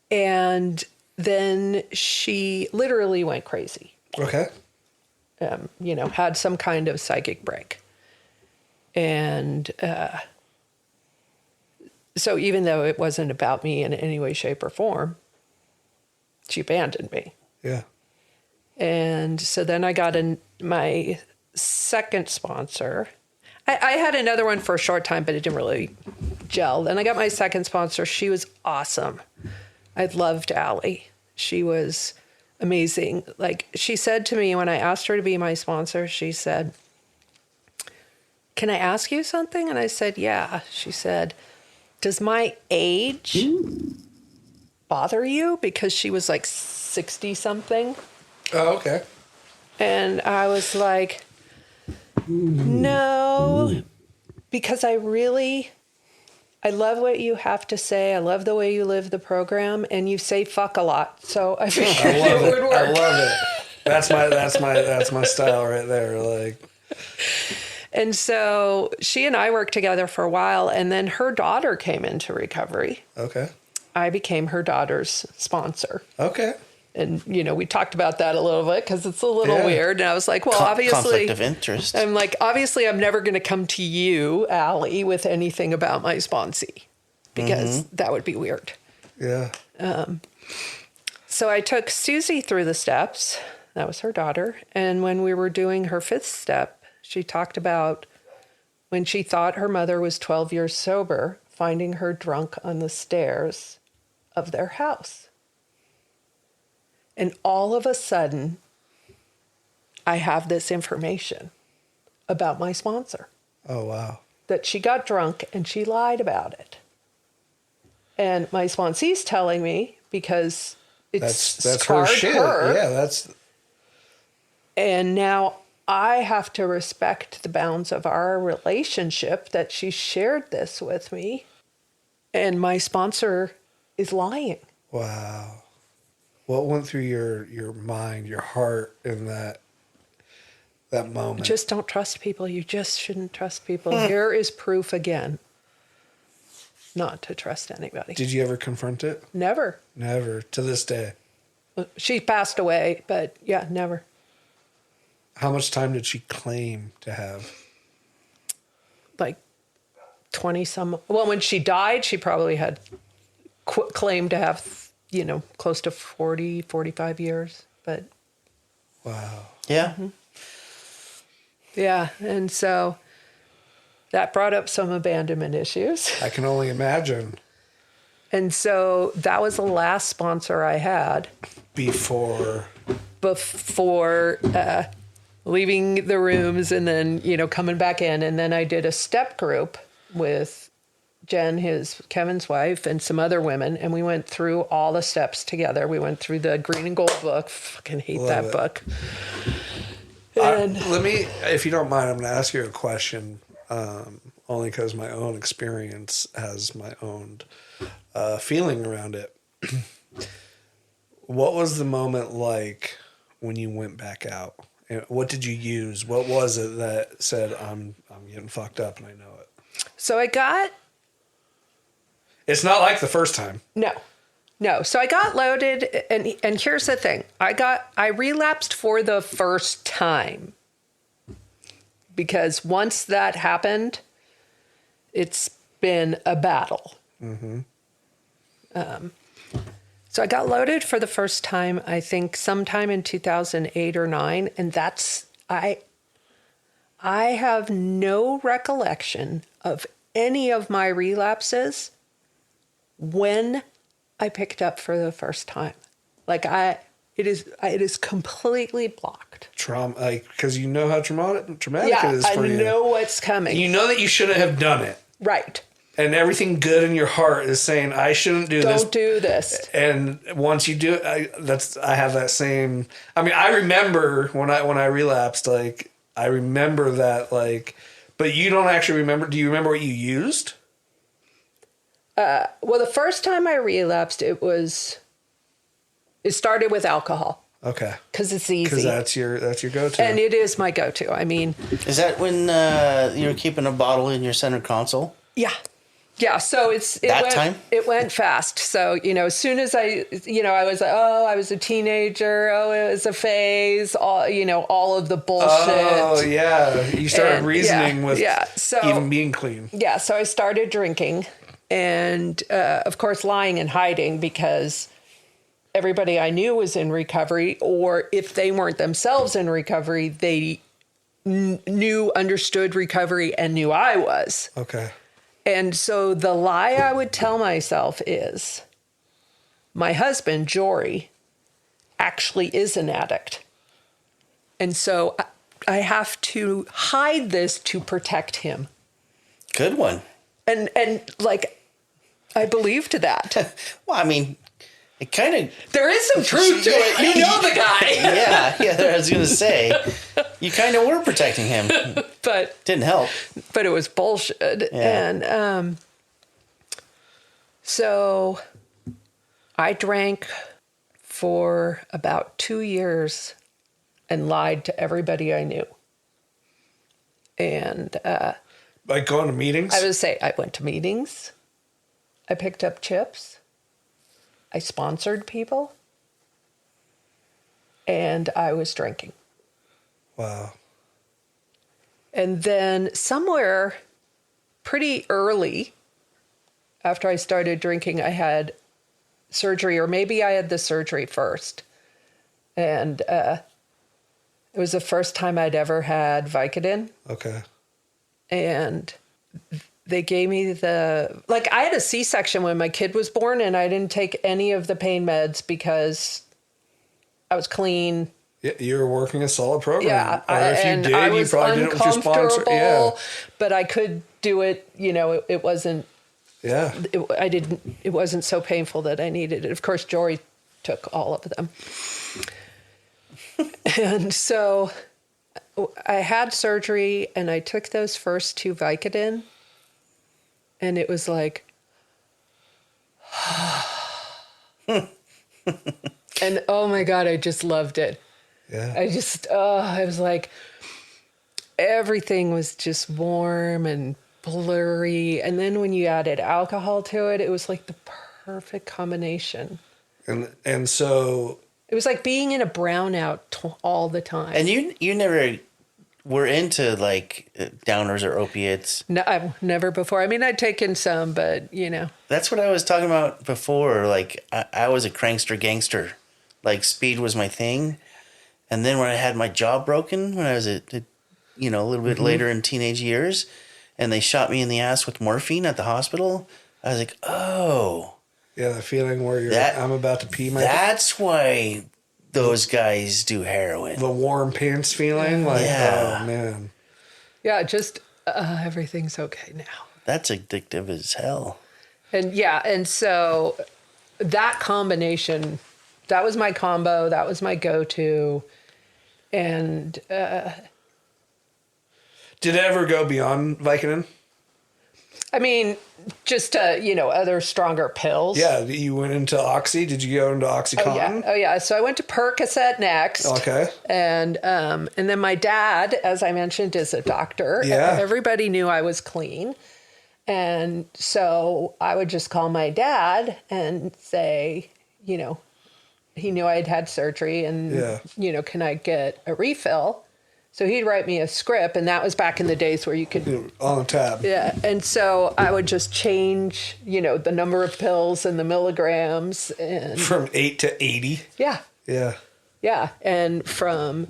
then she literally went crazy. Okay. Had some kind of psychic break. And so even though it wasn't about me in any way, shape, or form, she abandoned me. Yeah. And so then I got my second sponsor. I had another one for a short time, but it didn't really gel. Then I got my second sponsor. She was awesome. I loved Allie. She was amazing. She said to me when I asked her to be my sponsor, she said, "Can I ask you something?" And I said, "Yeah." She said, "Does my age bother you?" Because she was 60 something. Oh, okay. And I was like, "No, because I love what you have to say. I love the way you live the program, and you say fuck a lot. So I figured it would work." I love it. That's my style right there. And so she and I worked together for a while, and then her daughter came into recovery. Okay. I became her daughter's sponsor. Okay. And, we talked about that a little bit because it's a little weird. And I was like, well, obviously. Conflict of interest. I'm like, obviously, I'm never going to come to you, Allie, with anything about my sponsee because that would be weird. Yeah. So I took Susie through the steps. That was her daughter. And when we were doing her 5th step, she talked about when she thought her mother was 12 years sober, finding her drunk on the stairs of their house. And all of a sudden, I have this information about my sponsor. Oh, wow. That she got drunk and she lied about it. And my sponsee's telling me because it's that's scarred her shit. her. Yeah, that's... And now I have to respect the bounds of our relationship that she shared this with me. And my sponsor is lying. Wow. What went through your mind, your heart in that moment? Just don't trust people. You just shouldn't trust people. Here is proof again. not to trust anybody. Did you ever confront it? Never. Never. To this day. She passed away, but yeah, never. How much time did she claim to have? Like 20 some. Well, when she died, she probably had claimed to have, close to 40, 45 years. But Wow. Yeah. yeah, and so that brought up some abandonment issues. I can only imagine. And so that was the last sponsor I had Before leaving the rooms and then, coming back in. And then I did a step group with Jen, Kevin's wife, and some other women. And we went through all the steps together. We went through the Green and Gold book. Fucking hate that book. And if you don't mind, I'm going to ask you a question. Only because my own experience has my own feeling around it. What was the moment like when you went back out? And what did you use? What was it that said, I'm getting fucked up and I know it? so It's not like the first time. No. So I got loaded, and here's the thing. I relapsed for the first time. Because once that happened, it's been a battle. Mm-hmm. So I got loaded for the first time, I think, sometime in 2008 or 9. And I have no recollection of any of my relapses when I picked up for the first time. It is completely blocked. Trauma, because you know how traumatic Yeah, it is for you. I know what's coming. You know that you shouldn't have done it. Right. And everything good in your heart is saying, I shouldn't do this. Don't do this. And once you do it, I have that same. I mean, I remember when I relapsed. I remember that. But you don't actually remember. Do you remember what you used? Well, the first time I relapsed, it started with alcohol. Okay. Because it's easy. Because that's your go-to. And it is my go-to. I mean, Is that when you were keeping a bottle in your center console? yeah. Yeah, so it went fast. So, as soon as I was like, I was a teenager. It was a phase. All of the bullshit. Oh, yeah. You started reasoning with So, even being clean. Yeah, so I started drinking and, of course, lying and hiding because everybody I knew was in recovery, or if they weren't themselves in recovery, they understood recovery and knew I was. Okay. And so the lie I would tell myself is my husband, Jory, actually is an addict. And so I have to hide this to protect him. Good one. And I believed that. Well, I mean, it kind of... There is some truth to it. You know the guy. Yeah, I was going to say. You kind of were protecting him. But didn't help. But it was bullshit. Yeah. And so I drank for about 2 years and lied to everybody I knew. And Like going to meetings? I would say I went to meetings. I picked up chips. I sponsored people. And I was drinking. Wow. And then somewhere pretty early after I started drinking, I had surgery, or maybe I had the surgery first. And it was the first time I'd ever had Vicodin. Okay. And they gave me I had a C-section when my kid was born, and I didn't take any of the pain meds because I was clean. Yeah, you were working a solid program. Yeah, or if you did, I was you probably did it with your sponsor. Yeah. But I could do it. It wasn't. Yeah. It wasn't so painful that I needed it. Of course, Jory took all of them, and so I had surgery, and I took those first 2 Vicodin, and it was like. And oh my God, I just loved it. Yeah. I was like, everything was just warm and blurry. And then when you added alcohol to it, it was like the perfect combination. And so It was like being in a brownout all the time. And you never were into like downers or opiates. No, I've never before. I mean, I'd taken some, but That's what I was talking about before. Like I was a crankster gangster. Like speed was my thing. And then when I had my jaw broken when I was a little bit later in teenage years, and they shot me in the ass with morphine at the hospital, I was like, oh. Yeah, the feeling where I'm about to pee my... That's why those guys do heroin. The warm pants feeling? Like, Yeah. oh, man. yeah, just everything's okay now. That's addictive as hell. And so that combination, that was my combo, that was my go-to. And did it ever go beyond Vicodin? I mean, just other stronger pills. Yeah, you went into Oxy. Did you go into OxyContin? Oh yeah. So I went to Percocet next. Okay. And then my dad, as I mentioned, is a doctor. Yeah. Everybody knew I was clean. And so I would just call my dad and say, he knew I had had surgery and, can I get a refill? So he'd write me a script, and that was back in the days where you could... On the tab. Yeah, and so I would just change, the number of pills and the milligrams. And From 8 to 80? Yeah. Yeah. Yeah, and from,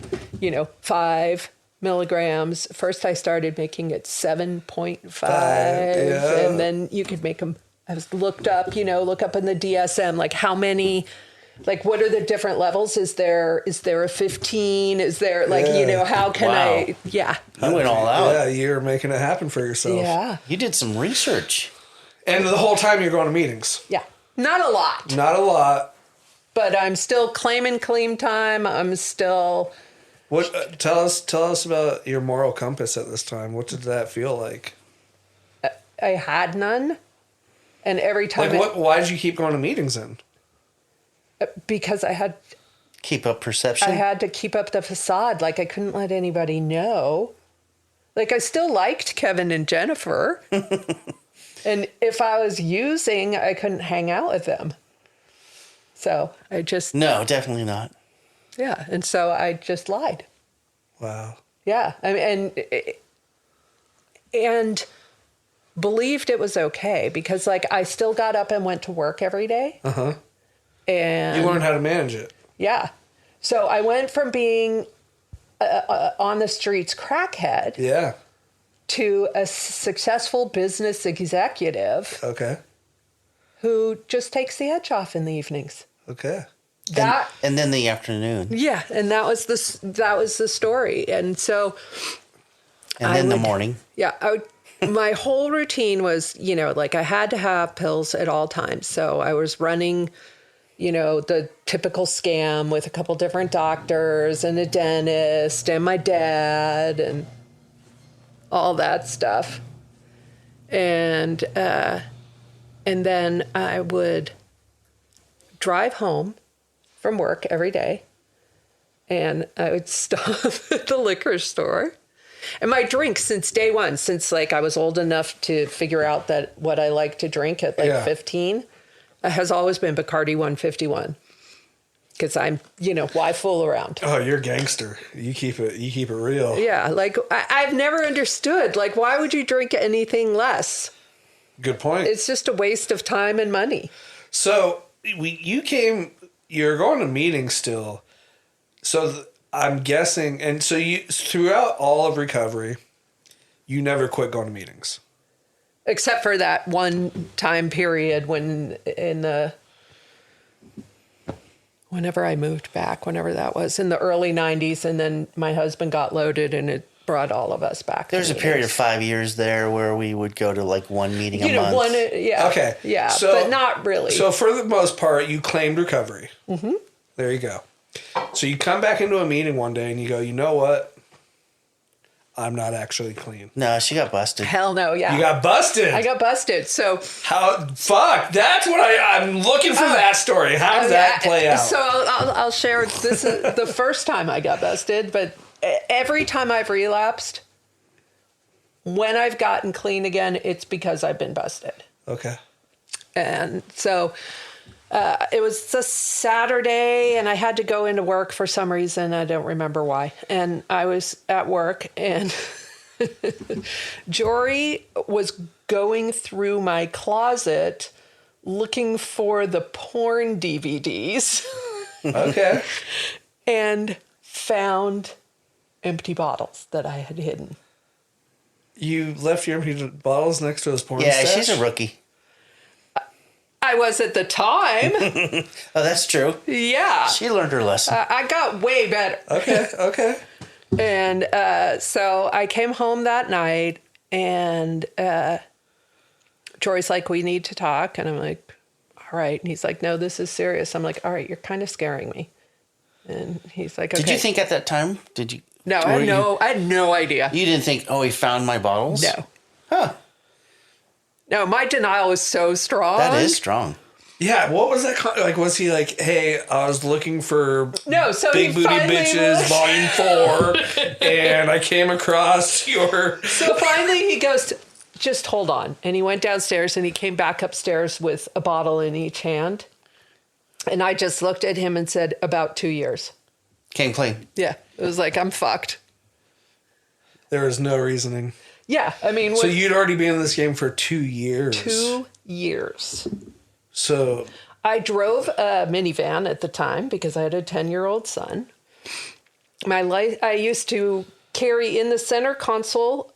5 milligrams. First I started making it 7.5, and then you could make them... I was look up in the DSM, like how many... Like, what are the different levels? Is there a 15? Is there, how can I... Yeah. You went all out. Yeah, you're making it happen for yourself. Yeah. You did some research. And the whole time you're going to meetings. Yeah. Not a lot. Not a lot. But I'm still claiming clean time. I'm still... What? Tell us about your moral compass at this time. What did that feel like? I had none. And every time... Why did you keep going to meetings then? Because I had... Keep up perception? I had to keep up the facade. Like, I couldn't let anybody know. Like, I still liked Kevin and Jennifer. And if I was using, I couldn't hang out with them. So I just... No, definitely not. Yeah. And so I just lied. Wow. Yeah. I mean, and believed it was okay because, like, I still got up and went to work every day. Uh-huh. And you learned how to manage it. Yeah. So I went from being on the streets crackhead to a successful business executive. Okay. Who just takes the edge off in the evenings. Okay. And then the afternoon. Yeah, and that was the story. And so and then the morning. Yeah, my whole routine was, like I had to have pills at all times. So I was running the typical scam with a couple different doctors and a dentist and my dad and all that stuff. And then I would drive home from work every day and I would stop at the liquor store. And my drink since day one, since like I was old enough to figure out that what I like to drink at 15, has always been Bacardi 151. Because I'm, why fool around? Oh, you're a gangster. You keep it real. Yeah, like I've never understood. Like, why would you drink anything less? Good point. It's just a waste of time and money. So you're going to meetings still. So I'm guessing, and so you throughout all of recovery, you never quit going to meetings. Except for that one time period whenever I moved back, whenever that was, in the early 90s, and then my husband got loaded and it brought all of us back. There's a period of 5 years there where we would go to like one meeting a month. Yeah. Okay. Yeah, so, but not really. So for the most part, you claimed recovery. Mm-hmm. There you go. So you come back into a meeting one day and you go, you know what? I'm not actually clean. No, she got busted. Hell no, yeah. You got busted. I got busted. So fuck. That's what I'm looking for. That story. How does that play out? So I'll share. This is the first time I got busted, but every time I've relapsed, when I've gotten clean again, it's because I've been busted. Okay. And so it was a Saturday, and I had to go into work for some reason. I don't remember why. And I was at work, and Jory was going through my closet looking for the porn DVDs. Okay. And found empty bottles that I had hidden. You left your empty bottles next to his porn Yeah, stash? she's a rookie. I was at the time. Oh, that's true. Yeah. She learned her lesson. I got way better. Okay. And so I came home that night, and Jory's like, we need to talk. And I'm like, all right. And he's like, no, this is serious. I'm like, all right, you're kind of scaring me. And he's like, okay. Did you think at that time? Did you? No, I had no idea. You didn't think, oh, he found my bottles? No. Huh. No, my denial is so strong. That is strong. Yeah, what was that? Like, was he like, hey, I was looking for Big he Booty finally Bitches was- Volume 4, and I came across your... So finally he goes, just hold on. And he went downstairs, and he came back upstairs with a bottle in each hand. And I just looked at him and said, about 2 years. Came clean. Yeah. It was like, I'm fucked. There was no reasoning. Yeah. I mean, So you'd already been in this game for 2 years. 2 years. So... I drove a minivan at the time because I had a 10-year-old son. I used to carry in the center console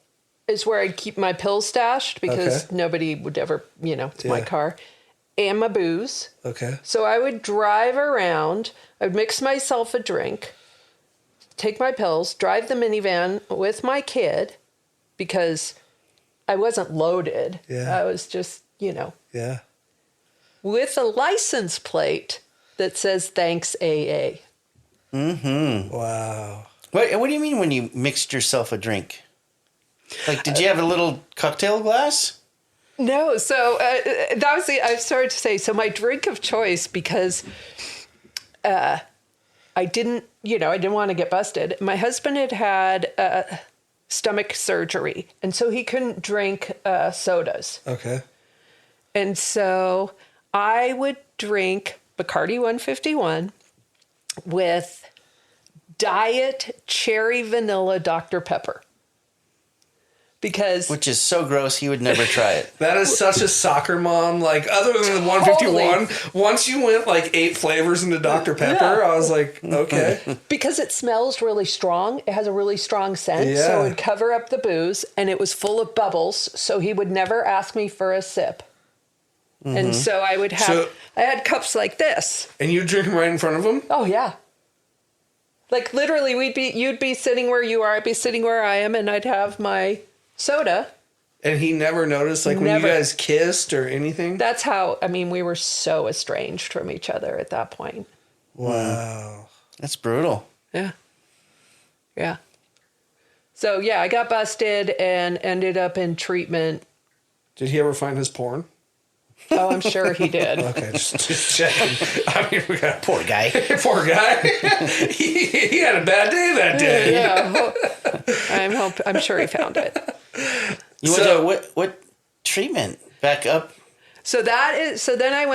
is where I'd keep my pills stashed because nobody would ever, it's my car, and my booze. Okay. So I would drive around, I'd mix myself a drink, take my pills, drive the minivan with my kid because I wasn't loaded. Yeah. I was just, Yeah. with a license plate that says thanks AA. Mm-hmm. Wow. What do you mean when you mixed yourself a drink? Like, did you have a little cocktail glass? No, so that was I started to say, so my drink of choice, because I didn't want to get busted. My husband had stomach surgery, and so he couldn't drink sodas. Okay. And so I would drink Bacardi 151 with Diet Cherry Vanilla Dr. Pepper. Because... Which is so gross, he would never try it. That is such a soccer mom. Like, other than the 151, once you went like 8 flavors into Dr. Pepper, I was like, okay. Because it smells really strong. It has a really strong scent. So it would cover up the booze, and it was full of bubbles. So he would never ask me for a sip. Mm-hmm. And so I would have... I had cups like this. And you drink them right in front of him? Oh, yeah. Like, literally, you'd be sitting where you are, I'd be sitting where I am, and I'd have my soda. And he never noticed, like, when you guys kissed or anything? That's how, we were so estranged from each other at that point. Wow. That's brutal. Yeah. Yeah. So, yeah, I got busted and ended up in treatment. Did he ever find his porn? Oh, I'm sure he did. Okay, just checking. We got Poor guy. poor guy. he had a bad day that day. Yeah. I'm sure he found it. You went to what treatment? Back up? So then I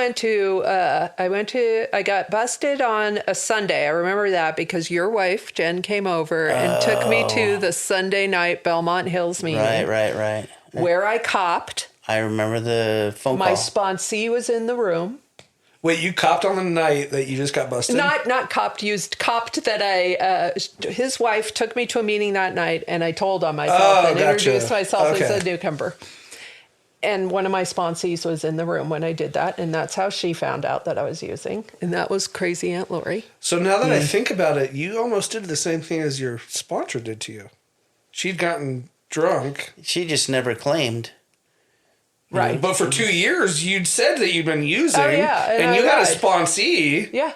got busted on a Sunday. I remember that because your wife, Jen, came over and took me to the Sunday night Belmont Hills meeting. Right. Where I copped. I remember the phone call. My sponsee was in the room. Wait, you copped on the night that you just got busted? Not copped, copped that his wife took me to a meeting that night, and I told on myself and introduced myself as a newcomer. And one of my sponsees was in the room when I did that, and that's how she found out that I was using. And that was crazy Aunt Lori. So now that I think about it, you almost did the same thing as your sponsor did to you. She'd gotten drunk. She just never claimed. Right. But for 2 years, you'd said that you'd been using. Oh, yeah. And you had a sponsee. Yeah.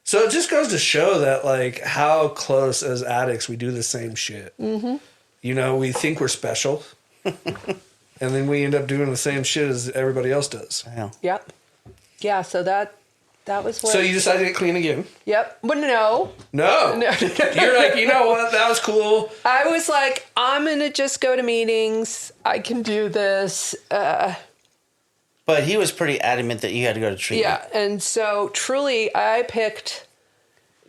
So it just goes to show that, like, how close as addicts we do the same shit. Mm-hmm. We think we're special. And then we end up doing the same shit as everybody else does. Yeah. Yep. Yeah, so that That was what. So you decided to get clean again? Yep. But no. No. You're like, you know what? That was cool. I was like, I'm going to just go to meetings. I can do this. But he was pretty adamant that you had to go to treatment. Yeah. And so truly, I picked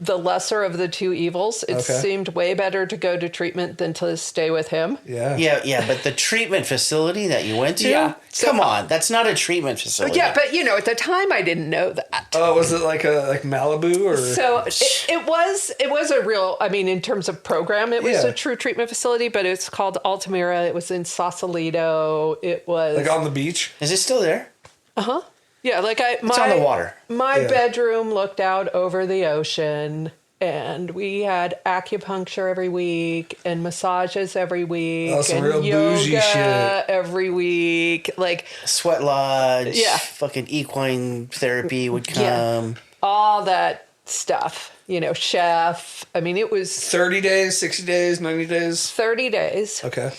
the lesser of the two evils. It seemed way better to go to treatment than to stay with him. Yeah. Yeah, but the treatment facility that you went to? Yeah. Come on, that's not a treatment facility. Yeah, but at the time I didn't know that. Oh, was it like Malibu or? So it was a real, I mean, in terms of program, it was a true treatment facility, but it's called Altamira. It was in Sausalito. It was like on the beach? Is it still there? Uh-huh. Yeah, like it's on the water. My bedroom looked out over the ocean, and we had acupuncture every week and massages every week some and real bougie yoga shit. every week. Like Sweat lodge. Yeah. Fucking equine therapy would come. all that stuff. Chef. I mean, it was 30 days, 60 days, 90 days? 30 days. Okay.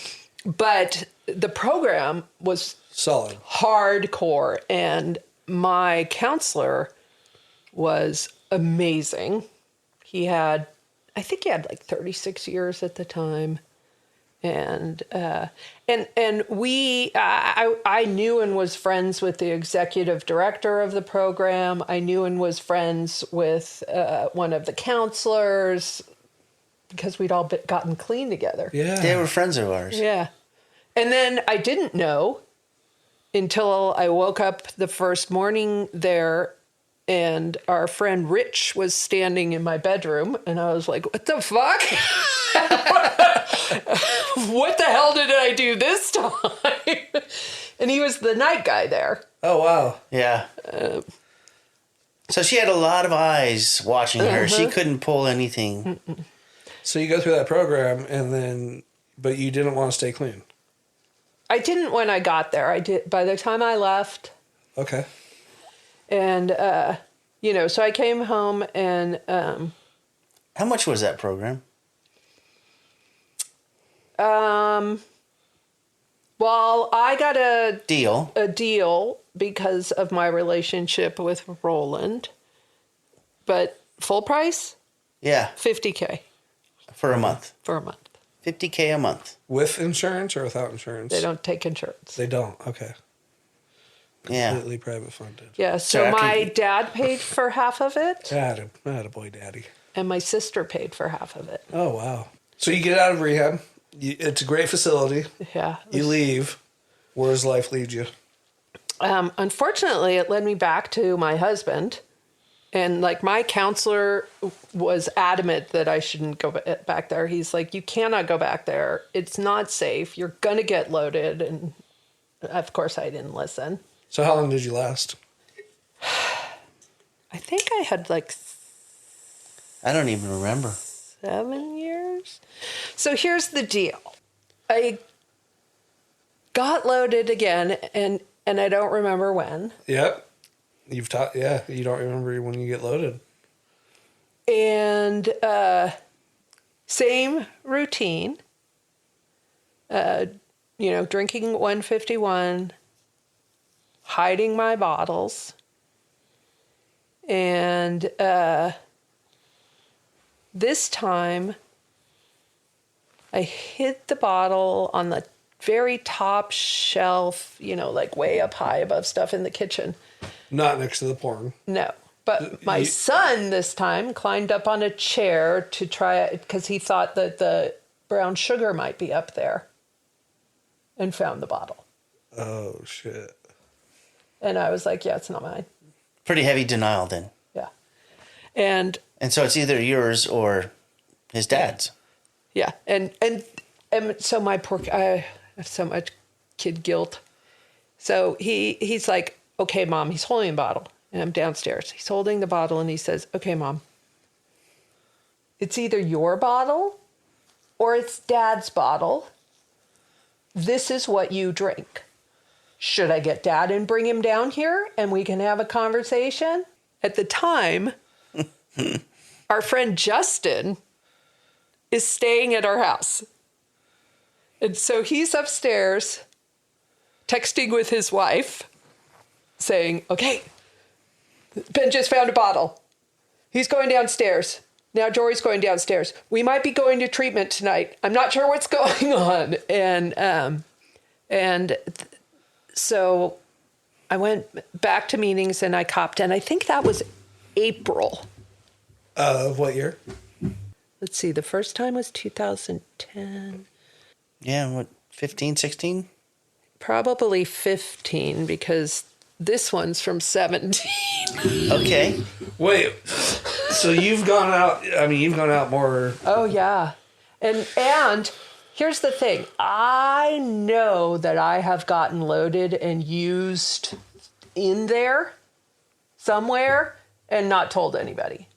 But the program was Solid. hardcore, and my counselor was amazing. I think he had like 36 years at the time. And I knew and was friends with the executive director of the program. I knew and was friends with one of the counselors because we'd all gotten clean together. Yeah. They were friends of ours. Yeah. And then I didn't know until I woke up the first morning there, and our friend Rich was standing in my bedroom, and I was like, what the fuck? What the hell did I do this time? And he was the night guy there. Oh, wow. Yeah. So she had a lot of eyes watching her. She couldn't pull anything. So you go through that program, but you didn't want to stay clean. I didn't when I got there. I did by the time I left. Okay. And, so I came home and... How much was that program? Well, I got a deal because of my relationship with Roland. But full price? Yeah. $50K. For a month. For a month. $50K a month. With insurance or without insurance? They don't take insurance. They don't. Okay. Yeah. Completely private funded. Yeah, so my dad paid for half of it. I had a boy daddy. And my sister paid for half of it. Oh, wow. So you get out of rehab. It's a great facility. Yeah. You leave. Where does life lead you? Unfortunately, it led me back to my husband. And like my counselor was adamant that I shouldn't go back there. He's like, you cannot go back there. It's not safe. You're going to get loaded. And of course I didn't listen. So how long did you last? I think I had like I don't even remember. 7 years. So here's the deal. I got loaded again and I don't remember when. Yep. You don't remember when you get loaded. And same routine. Drinking 151, hiding my bottles. And this time I hid the bottle on the very top shelf, like way up high above stuff in the kitchen. Not next to the porn. No. But my son this time climbed up on a chair to try it because he thought that the brown sugar might be up there and found the bottle. Oh, shit. And I was like, yeah, it's not mine. Pretty heavy denial then. Yeah. And so it's either yours or his dad's. yeah. And so my I have so much kid guilt. So he's like, okay, Mom, he's holding a bottle. And I'm downstairs. He's holding the bottle and he says, okay, Mom, it's either your bottle or it's Dad's bottle. This is what you drink. Should I get Dad and bring him down here and we can have a conversation? At the time, our friend Justin is staying at our house. And so he's upstairs texting with his wife saying, okay, Ben just found a bottle. He's going downstairs. Now Jory's going downstairs. We might be going to treatment tonight. I'm not sure what's going on. So I went back to meetings and I copped in. I think that was April. Of what year? Let's see. The first time was 2010. Yeah, what, 15, 16? Probably 15 because this one's from 17. Okay. Wait, so you've gone out, you've gone out more. Oh, yeah. And here's the thing. I know that I have gotten loaded and used in there somewhere and not told anybody.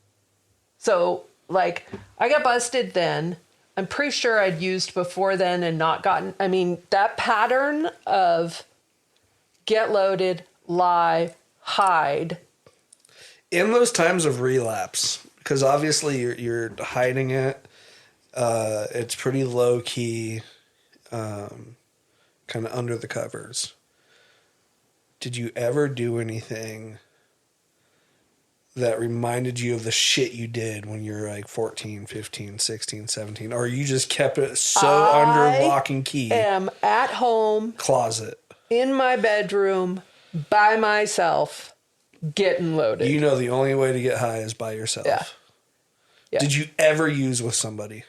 So, like, I got busted then. I'm pretty sure I'd used before then and not gotten. I mean, that pattern of get loaded, lie, hide. In those times of relapse, because obviously you're hiding it, it's pretty low key, kind of under the covers. Did you ever do anything that reminded you of the shit you did when you're like 14, 15, 16, 17? Or you just kept it so under lock and key? I am at home. Closet. In my bedroom, by myself, getting loaded. You know the only way to get high is by yourself. Yeah. Did you ever use with somebody?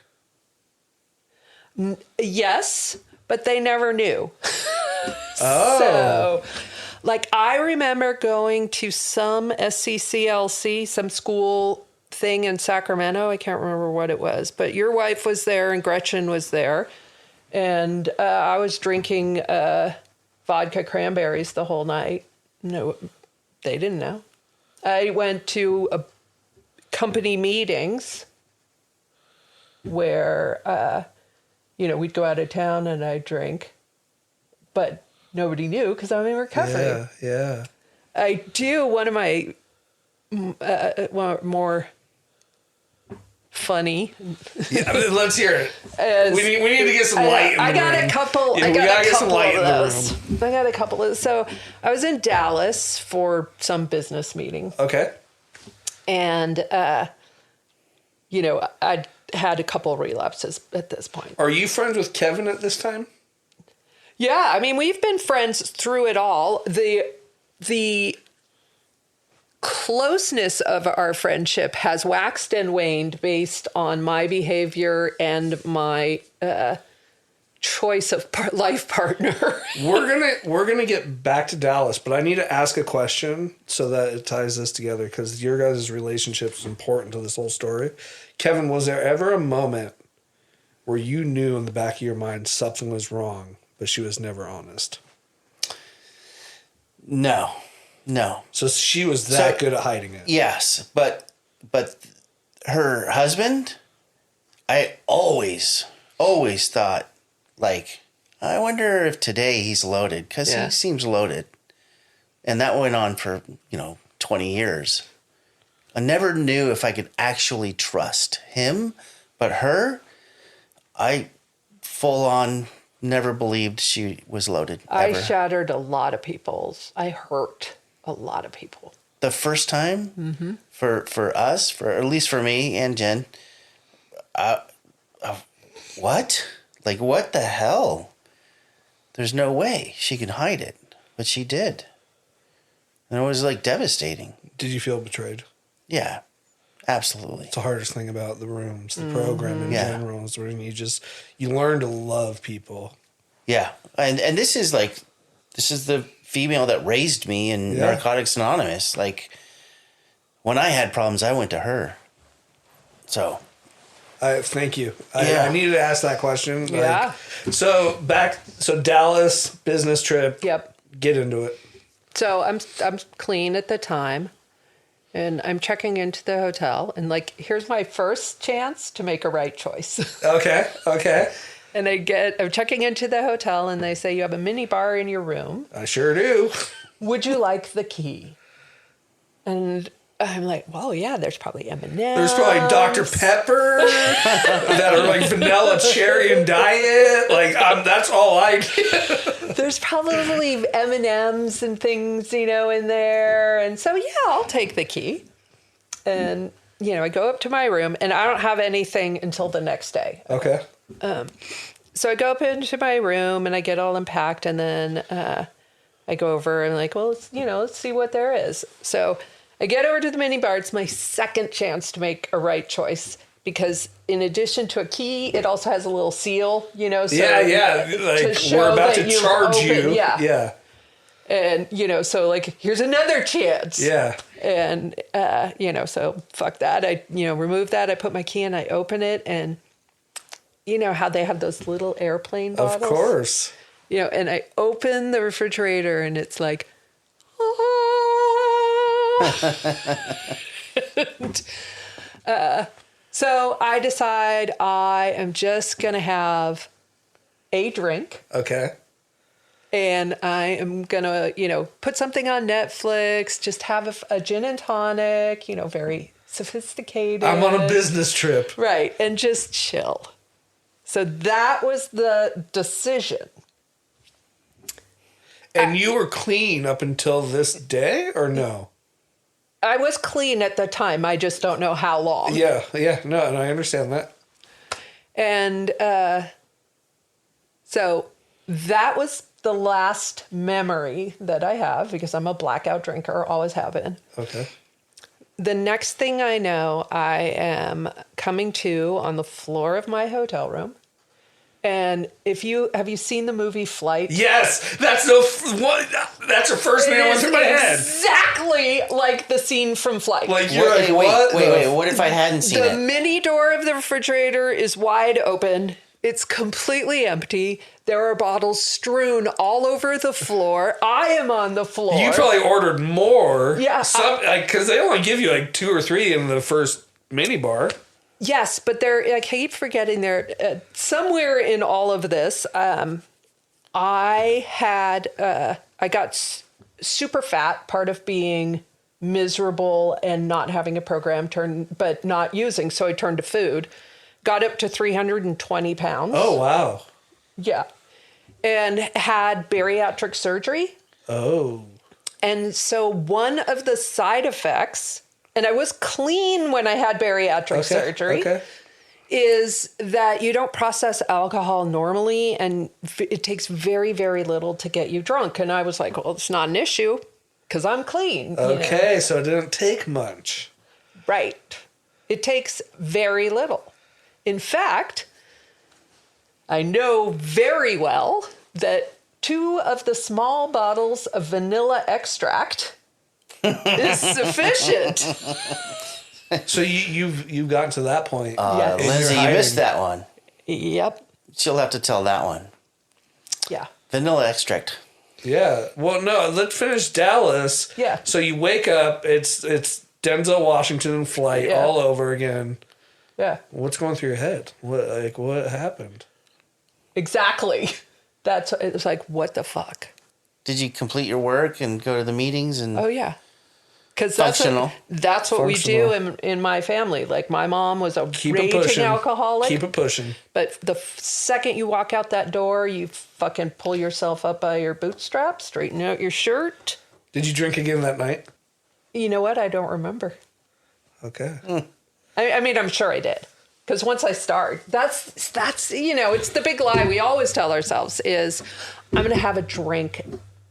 Yes, but they never knew. Oh. So, like, I remember going to some SCCLC, some school thing in Sacramento. I can't remember what it was, but your wife was there and Gretchen was there. And I was drinking vodka cranberries the whole night. No, they didn't know. I went to company meetings where, we'd go out of town and I'd drink. But nobody knew because I'm in recovery. Yeah. I do one of my more funny. Yeah, let's hear it. We need to get some light in the room. I got a couple. Yeah, I got a couple light of in the those. room. I got a couple of. So I was in Dallas for some business meeting. Okay. And I'd had a couple relapses at this point. Are you friends with Kevin at this time? Yeah, I mean, we've been friends through it all. The closeness of our friendship has waxed and waned based on my behavior and my choice of life partner. We're gonna get back to Dallas, but I need to ask a question so that it ties this together because your guys' relationship is important to this whole story. Kevin, was there ever a moment where you knew in the back of your mind something was wrong, but she was never honest? No. So she was that good at hiding it. Yes, but her husband, I always thought, like, I wonder if today he's loaded because he seems loaded. And that went on for, 20 years. I never knew if I could actually trust him, but her, I full on never believed she was loaded. I Ever. shattered a lot of people's. I hurt a lot of people. The first time for us, or at least for me and Jen, what? Like, what the hell? There's no way she could hide it, but she did. And it was like devastating. Did you feel betrayed? Yeah, absolutely. It's the hardest thing about the rooms, the program in general, is when you learn to love people. Yeah, and this is the female that raised me in Narcotics Anonymous. Like, when I had problems, I went to her. So, thank you. I needed to ask that question. Yeah. So Dallas business trip. Yep. Get into it. So I'm clean at the time, and I'm checking into the hotel, and here's my first chance to make a right choice. Okay. And I'm checking into the hotel, and they say you have a mini bar in your room. I sure do. Would you like the key? And I'm like, well, yeah, there's probably M&M's. There's probably Dr. Pepper that are like vanilla cherry and diet. Like, that's all I get. There's probably M&M's and things, in there. And so, yeah, I'll take the key. And, I go up to my room, and I don't have anything until the next day. Okay. So I go up into my room, and I get all unpacked, and then I go over and like, well, let's see what there is. So I get over to the mini bar. It's my second chance to make a right choice because in addition to a key, it also has a little seal, So yeah. Like, we're about to charge you. Yeah. And, so like, here's another chance. Yeah. And, so fuck that. I, remove that. I put my key in, I open it. And you know how they have those little airplane bottles? Of course. And I open the refrigerator and it's like, so I decide I am just going to have a drink. Okay. And I am going to, put something on Netflix, just have a gin and tonic, very sophisticated. I'm on a business trip. Right. And just chill. So that was the decision. And you were clean up until this day or no? I was clean at the time. I just don't know how long. Yeah. No, and I understand that. And so that was the last memory that I have because I'm a blackout drinker, always have been. Okay. The next thing I know, I am coming to on the floor of my hotel room. And have you seen the movie Flight? Yes, that's the first thing that went through my head. Exactly like the scene from Flight. Like you're like, what? Wait. What if I hadn't seen it? The mini door of the refrigerator is wide open. It's completely empty. There are bottles strewn all over the floor. I am on the floor. You probably ordered more. Yeah, because they only give you like 2 or 3 in the first mini bar. Yes, but I keep forgetting there. Somewhere in all of this, I got super fat. Part of being miserable and not having a program but not using, so I turned to food. Got up to 320 pounds. Oh wow! Yeah, and had bariatric surgery. Oh, and so one of the side effects. And I was clean when I had bariatric surgery, is that you don't process alcohol normally, and it takes very, very little to get you drunk. And I was like, well, it's not an issue because I'm clean. Okay, so it didn't take much. Right. It takes very little. In fact, I know very well that 2 of the small bottles of vanilla extract is sufficient. So you've gotten to that point. Yes. Lindsay, you missed that one. Yep. She'll have to tell that one. Yeah. Vanilla extract. Yeah. Well, no. Let's finish Dallas. Yeah. So you wake up. It's Denzel Washington Flight all over again. Yeah. What's going through your head? What happened? Exactly. It was like, what the fuck? Did you complete your work and go to the meetings and? Oh yeah. Because that's what we do in my family. Like my mom was a raging alcoholic. Keep it pushing. But the second you walk out that door, you fucking pull yourself up by your bootstraps, straighten out your shirt. Did you drink again that night? You know what? I don't remember. Okay. I mean, I'm sure I did. Because once I start, that's it's the big lie we always tell ourselves is, I'm going to have a drink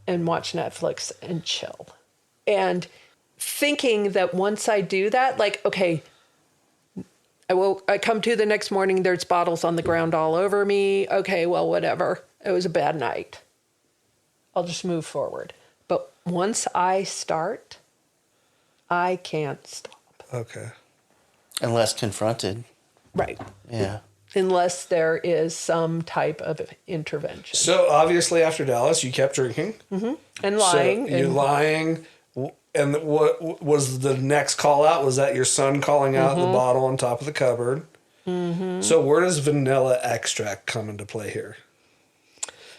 and watch Netflix and chill. And thinking that once I do that, like, okay, I come to the next morning, there's bottles on the ground all over me. Okay, well, whatever. It was a bad night. I'll just move forward. But once I start, I can't stop. Okay. Unless confronted. Right. Yeah. Unless there is some type of intervention. So obviously after Dallas, you kept drinking. Mm-hmm. And lying. So you're lying. And what was the next call out? Was that your son calling out the bottle on top of the cupboard? Mm-hmm. So where does vanilla extract come into play here?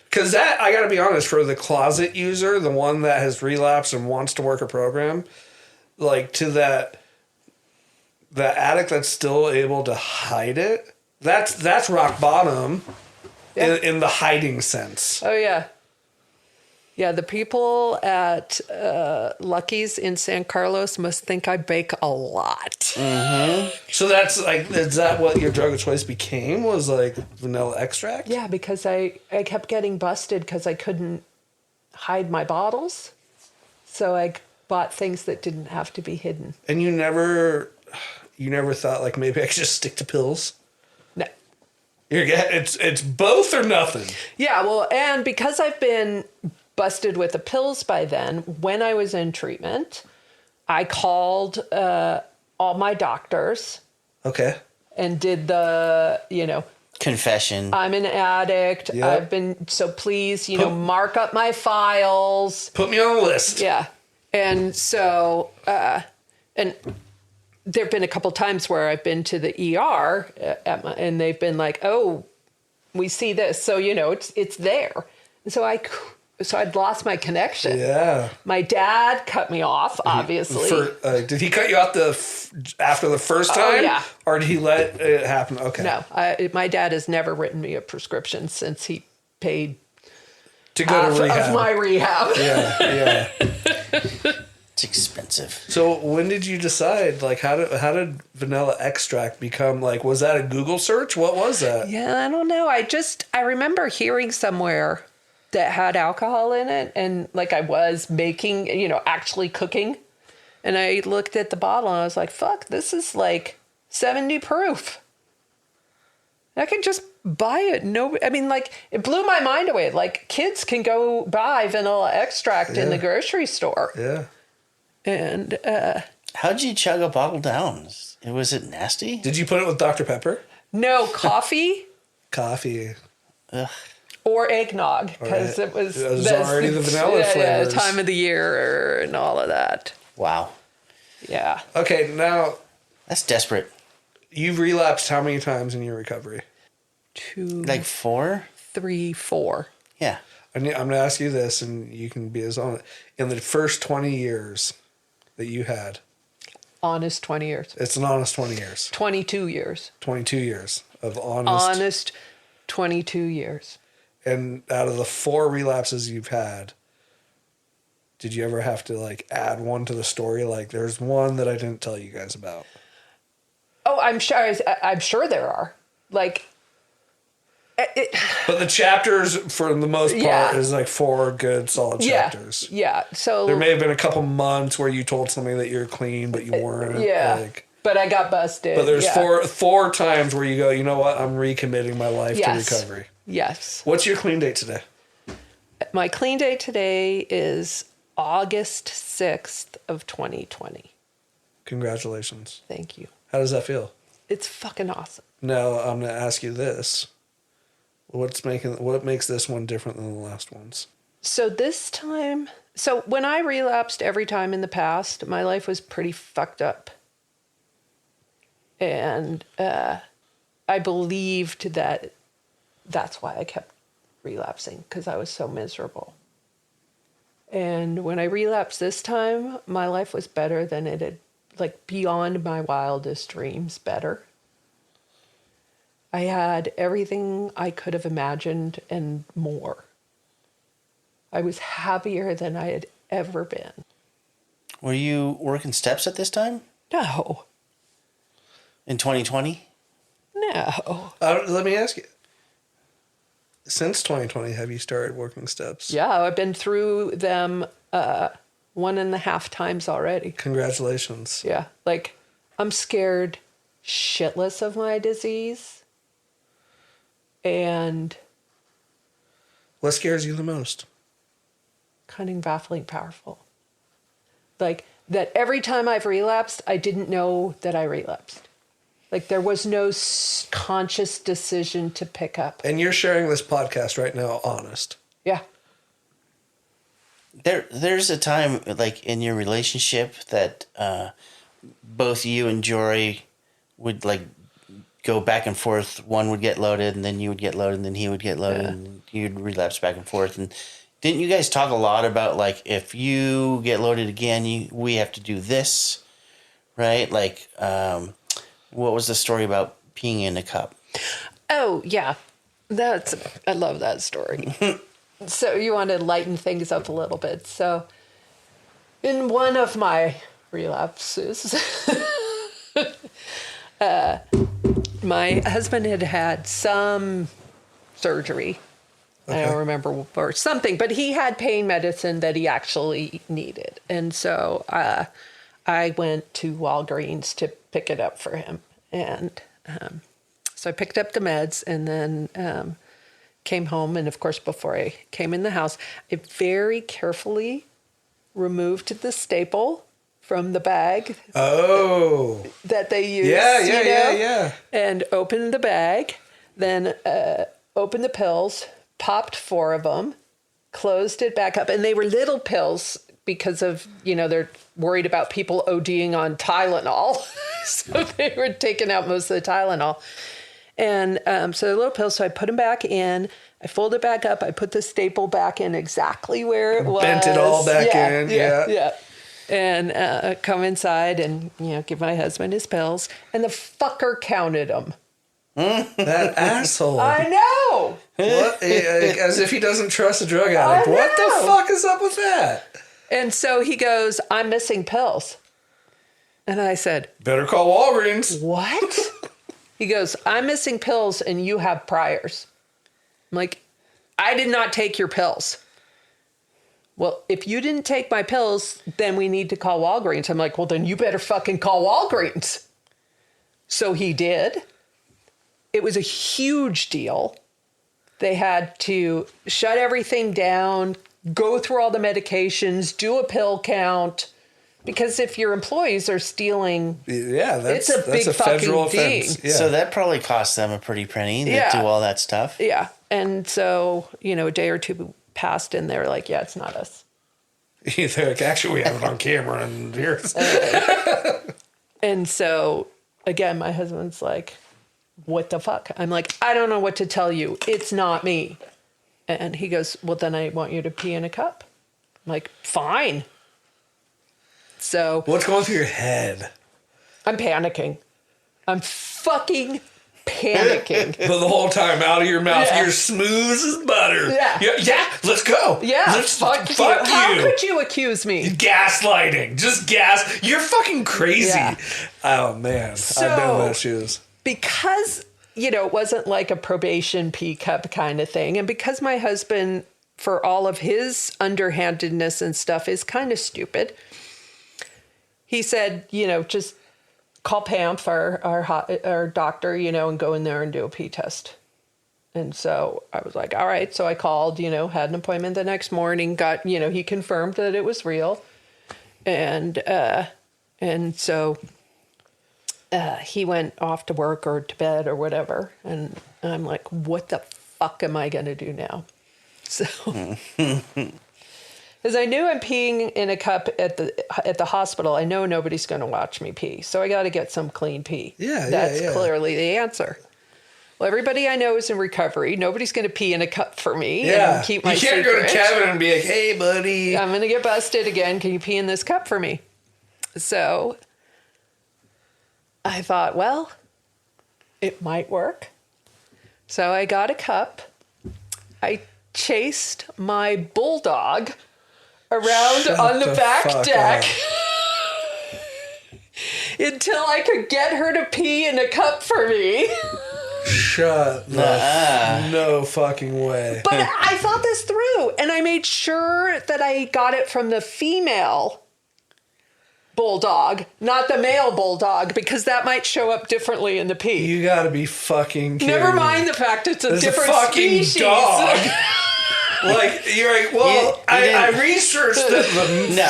Because that, I got to be honest, for the closet user, the one that has relapsed and wants to work a program, like to that addict that's still able to hide it, that's rock bottom in the hiding sense. Oh, yeah. Yeah, the people at Lucky's in San Carlos must think I bake a lot. So that's like, is that what your drug of choice became? Was like vanilla extract? Yeah, because I kept getting busted because I couldn't hide my bottles. So I bought things that didn't have to be hidden. And you never thought like maybe I could just stick to pills? No. It's both or nothing. Yeah, well, and because I've been busted with the pills by then, when I was in treatment, I called all my doctors. Okay. And did the, confession. I'm an addict. Yep. I've been, so please, mark up my files. Put me on the list. Yeah. And so, and there've been a couple times where I've been to the ER and they've been like, oh, we see this. So, it's there. And so I'd lost my connection. Yeah. My dad cut me off, obviously. Did he cut you off after the first time? Yeah. Or did he let it happen? Okay. No, my dad has never written me a prescription since he paid to go to rehab. Of my rehab. Yeah. It's expensive. So when did you decide? Like, how did vanilla extract become? Like, was that a Google search? What was that? Yeah, I don't know. I remember hearing somewhere that had alcohol in it, and like I was making, actually cooking, and I looked at the bottle and I was like, "Fuck, this is like 70 proof. I could just buy it." No, I mean, like, it blew my mind away. Like, kids can go buy vanilla extract in the grocery store. Yeah. And how'd you chug a bottle down? Was it nasty? Did you put it with Dr. Pepper? no coffee Coffee. Ugh. or eggnog, because it was already the vanilla flavors. time of the year and all of that. Wow. Yeah. Okay, now That's desperate. you've relapsed how many times in your recovery? 2, Like 4? 3, 4. Yeah. I'm going to ask you this, and you can be as honest. In the first 20 years that you had, Honest 20 years. it's an honest 20 years. 22 years. 22 years of honest. Honest 22 years. And out of the 4 relapses you've had, did you ever have to like add one to the story? Like, there's one that I didn't tell you guys about. Oh, I'm sure there are. Like, But the chapters, for the most part, Yeah. is like 4 good, solid chapters. Yeah. So There may have been a couple months where you told somebody that you're clean, but you weren't. yeah. Like, But I got busted. but there's yeah. four times where you go, you know what? I'm recommitting my life Yes. to recovery. Yes. What's your clean date today? My clean day today is August 6th of 2020. Congratulations. Thank you. How does that feel? It's fucking awesome. Now I'm going to ask you this: what makes this one different than the last ones? So this time, when I relapsed every time in the past, my life was pretty fucked up. And I believed that that's why I kept relapsing, because I was so miserable. And when I relapsed this time, my life was better than it had, like, beyond my wildest dreams better. I had everything I could have imagined and more. I was happier than I had ever been. Were you working steps at this time? No. In 2020? No. Let me ask you. Since 2020, have you started working steps? Yeah, I've been through them 1.5 times already. Congratulations. Yeah. Like, I'm scared shitless of my disease. And What scares you the most? cunning, baffling, powerful. Like, that every time I've relapsed, I didn't know that I relapsed. Like, there was no conscious decision to pick up. And you're sharing this podcast right now, honest. Yeah. There's a time, like, in your relationship that both you and Jory would, like, go back and forth. One would get loaded, and then you would get loaded, and then he would get loaded, and you'd relapse back and forth. And Didn't you guys talk a lot about, like, if you get loaded again, we have to do this, right? Like, what was the story about peeing in a cup? Oh, yeah. I love that story. So you want to lighten things up a little bit. So in one of my relapses, my husband had some surgery. Okay. I don't remember, or something, but he had pain medicine that he actually needed. And so I went to Walgreens to pick it up for him. And so I picked up the meds and then came home. And of course, before I came in the house, I very carefully removed the staple from the bag. Oh. That they use. Yeah. And opened the bag, then opened the pills, popped 4 of them, closed it back up. And they were little pills because of, they're worried about people ODing on Tylenol. So they were taking out most of the Tylenol. And so the little pills, so I put them back in. I folded back up. I put the staple back in exactly where it was. Bent it all back in. Yeah. And come inside and, give my husband his pills. And the fucker counted them. That asshole. I know. What? As if he doesn't trust a drug addict. What the fuck is up with that? And so he goes, I'm missing pills. And I said, better call Walgreens. What? He goes, I'm missing pills and you have priors. I'm like, I did not take your pills. Well, if you didn't take my pills, then we need to call Walgreens. I'm like, well, then you better fucking call Walgreens. So he did. It was a huge deal. They had to shut everything down, go through all the medications, do a pill count. Because if your employees are stealing, it's a big federal fucking offense. thing. Yeah. So that probably cost them a pretty penny to do all that stuff. Yeah. And so, a day or two passed and they were like, yeah, it's not us. They're like, actually, we have it on camera and here's. And so, again, my husband's like, what the fuck? I'm like, I don't know what to tell you. It's not me. And he goes, well, then I want you to pee in a cup. I'm like, fine. So what's going through your head? I'm panicking. I'm fucking panicking. But the whole time out of your mouth, you're smooth as butter. Yeah, let's go. Yeah, fuck you. How could you accuse me? Gaslighting. Just gas. You're fucking crazy. Yeah. Oh, man. So, I've been in those shoes. Because, it wasn't like a probation pee cup kind of thing. And because my husband, for all of his underhandedness and stuff, is kind of stupid, he said, just call Pam, our doctor, and go in there and do a pee test. And so I was like, all right. So I called, had an appointment the next morning, got, he confirmed that it was real. And so he went off to work or to bed or whatever. And I'm like, what the fuck am I going to do now? So, because I knew I'm peeing in a cup at the hospital, I know nobody's going to watch me pee. So I got to get some clean pee. That's clearly the answer. Well, everybody I know is in recovery. Nobody's going to pee in a cup for me and keep my secret. You can't go to Kevin and be like, hey, buddy. I'm going to get busted again. Can you pee in this cup for me? So I thought, well, it might work. So I got a cup. I chased my bulldog around on the back deck until I could get her to pee in a cup for me. Shut the no fucking way. But I thought this through, and I made sure that I got it from the female bulldog, not the male bulldog, because that might show up differently in the pee. You gotta be fucking kidding Never mind me. The fact it's a different fucking species. Dog. Like, you're like, well, I researched the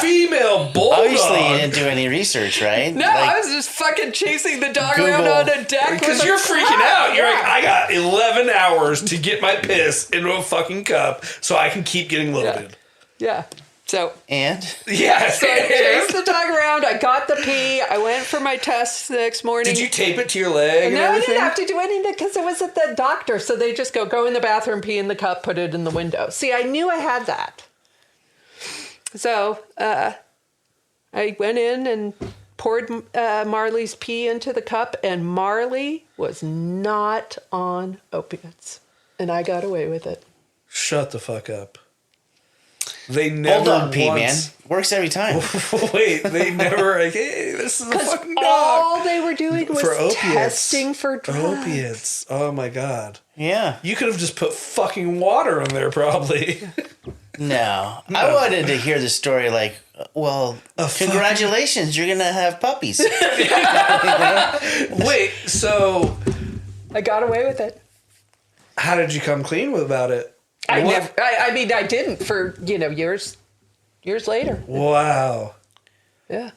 female bulldog. Obviously, you didn't do any research, right? No, I was just fucking chasing the dog around on a deck. Because you're freaking out. You're like, I got 11 hours to get my piss into a fucking cup so I can keep getting loaded. Yeah. So And Yeah. So I chased the dog around. I got the pee. I went for my tests the next morning. Did you tape it to your leg and No, I everything? didn't have to do anything because it was at the doctor. So they just go in the bathroom, pee in the cup, put it in the window. See, I knew I had that. So I went in and poured Marley's pee into the cup, and Marley was not on opiates. And I got away with it. Shut the fuck up. They never hold on, Pete, man. once... Works every time. Wait, they never like, hey, this is a Because fucking dog. all they were doing was For opiates. testing for drugs. Opiates. Oh my god. Yeah. You could have just put fucking water in there, probably. No. I wanted to hear the story like, well, congratulations, you're going to have puppies. Wait, so I got away with it. how did you come clean about it? I What? never. I mean, I didn't for years later. Wow. Yeah.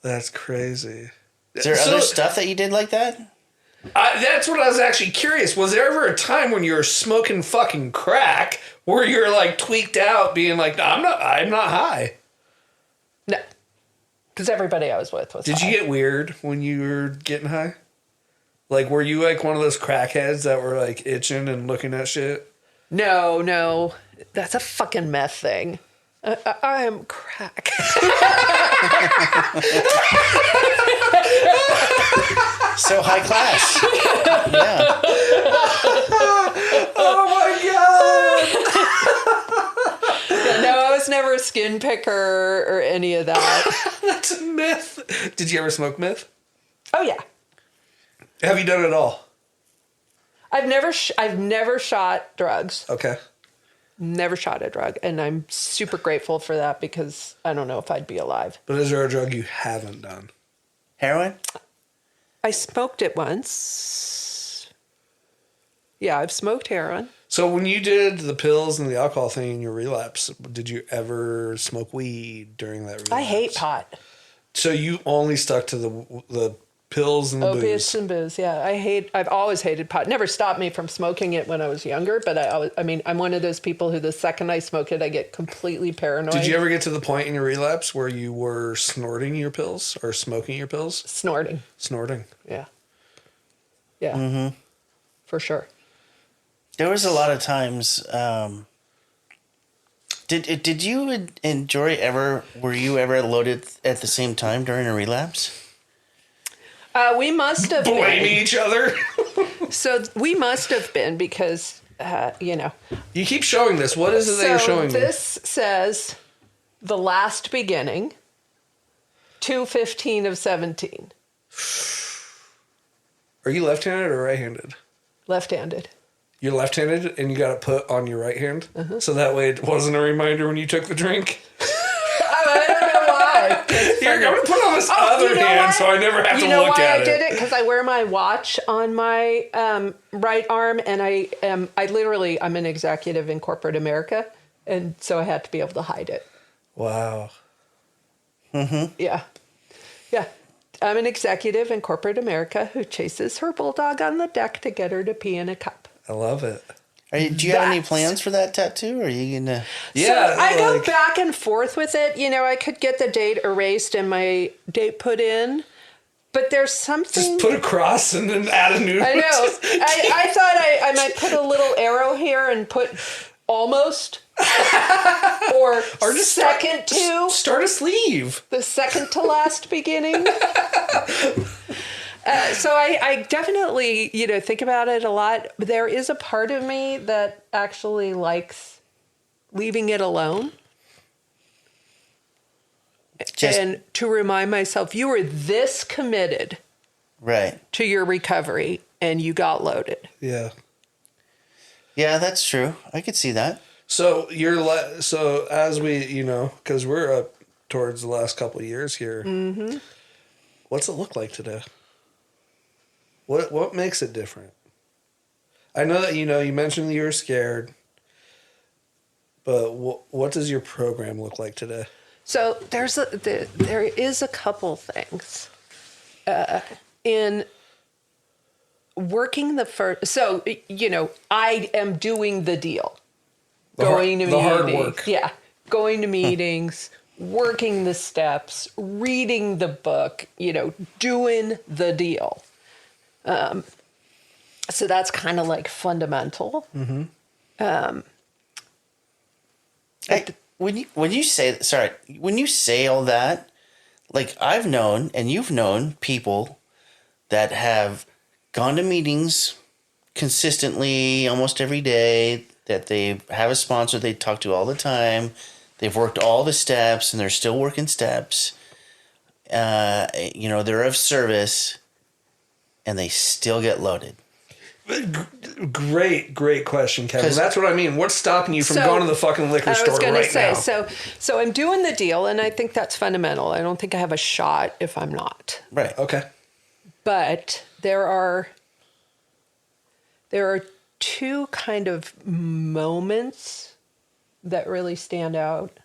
That's crazy. Is there other stuff that you did like that? That's what I was actually curious. Was there ever a time when you were smoking fucking crack where you're like tweaked out, being like, no, I'm not high? No. Because everybody I was with was. Did you get weird when you were getting high? Like, were you like one of those crackheads that were like itching and looking at shit? No. That's a fucking meth thing. I am crack. So high class. Yeah. Oh my god! Yeah, no, I was never a skin picker or any of that. That's a myth. Did you ever smoke meth? Oh yeah. Have you done it all? I've never shot drugs. Okay. Never shot a drug, and I'm super grateful for that because I don't know if I'd be alive. But is there a drug you haven't done? Heroin? I smoked it once. Yeah, I've smoked heroin. So when you did the pills and the alcohol thing in your relapse, did you ever smoke weed during that relapse? I hate pot. So you only stuck to the pills and the Opiates booze. and booze, yeah. I've always hated pot. Never stopped me from smoking it when I was younger, but I'm one of those people who the second I smoke it, I get completely paranoid. Did you ever get to the point in your relapse where you were snorting your pills or smoking your pills? Snorting, Snorting. yeah. Yeah, for sure. There was a lot of times. Did you and Jory were you ever loaded at the same time during a relapse? We must have Blaming been. each other. So we must have been because, You keep showing this. What is it that you're showing me? This says the last beginning, 2/15 of 17, Are you left-handed or right-handed? left-handed. You're left-handed and you got it put on your right hand? So that way it wasn't a reminder when you took the drink? I don't know why. Here, I'm going to put on this other you know hand why? so I never have You to know look why at I did it? Because I wear my watch on my right arm, and I'm an executive in corporate America, and so I had to be able to hide it. Wow. Yeah. I'm an executive in corporate America who chases her bulldog on the deck to get her to pee in a cup. I love it. Do you have any That's- plans for that tattoo? Or are you gonna? Yeah. So I go like- back and forth with it. I could get the date erased and my date put in, but there's something. Just put a cross and then add a new I know. I thought I might put a little arrow here and put almost or just second to Start a sleeve. the second to last beginning. So I definitely, think about it a lot. There is a part of me that actually likes leaving it alone. And to remind myself, you were this committed Right. to your recovery and you got loaded. Yeah. Yeah, that's true. I could see that. So so as we, because we're up towards the last couple of years here, what's it look like today? What makes it different? I know that, you mentioned that you were scared, but what does your program look like today? So there is a couple things in working the first. So I am doing the deal, The hard work. Yeah, going to meetings, working the steps, reading the book, doing the deal. So that's kind of like fundamental. Mm-hmm. When you say all that, like I've known and you've known people that have gone to meetings consistently almost every day, that they have a sponsor they talk to all the time. They've worked all the steps and they're still working steps. They're of service and they still get loaded. Great question, Kevin. That's what I mean. What's stopping you from going to the fucking liquor store right now? So I'm doing the deal, and I think that's fundamental. I don't think I have a shot if I'm not. Right. Okay. But there are two kind of moments that really stand out.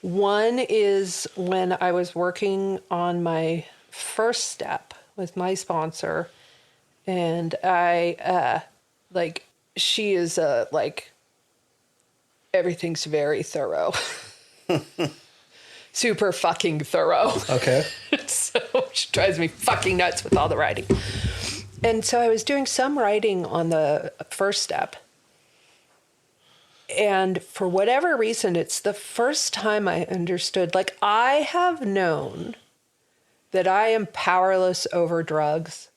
One is when I was working on my first step with my sponsor, and she is everything's very thorough. Super fucking thorough. Okay. So she drives me fucking nuts with all the writing. And so I was doing some writing on the first step. And for whatever reason, it's the first time I understood, I have known that I am powerless over drugs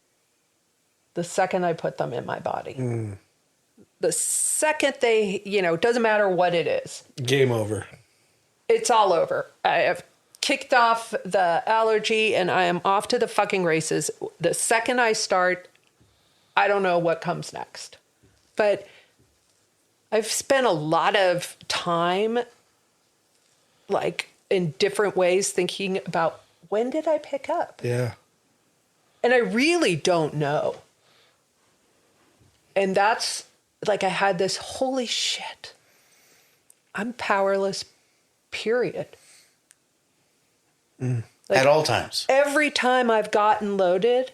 the second I put them in my body. Mm. The second they, it doesn't matter what it is. Game over. It's all over. I have kicked off the allergy and I am off to the fucking races. The second I start, I don't know what comes next. But I've spent a lot of time, in different ways, thinking about when did I pick up? Yeah. And I really don't know. And that's I had this holy shit. I'm powerless, period. Mm. At all times. Every time I've gotten loaded,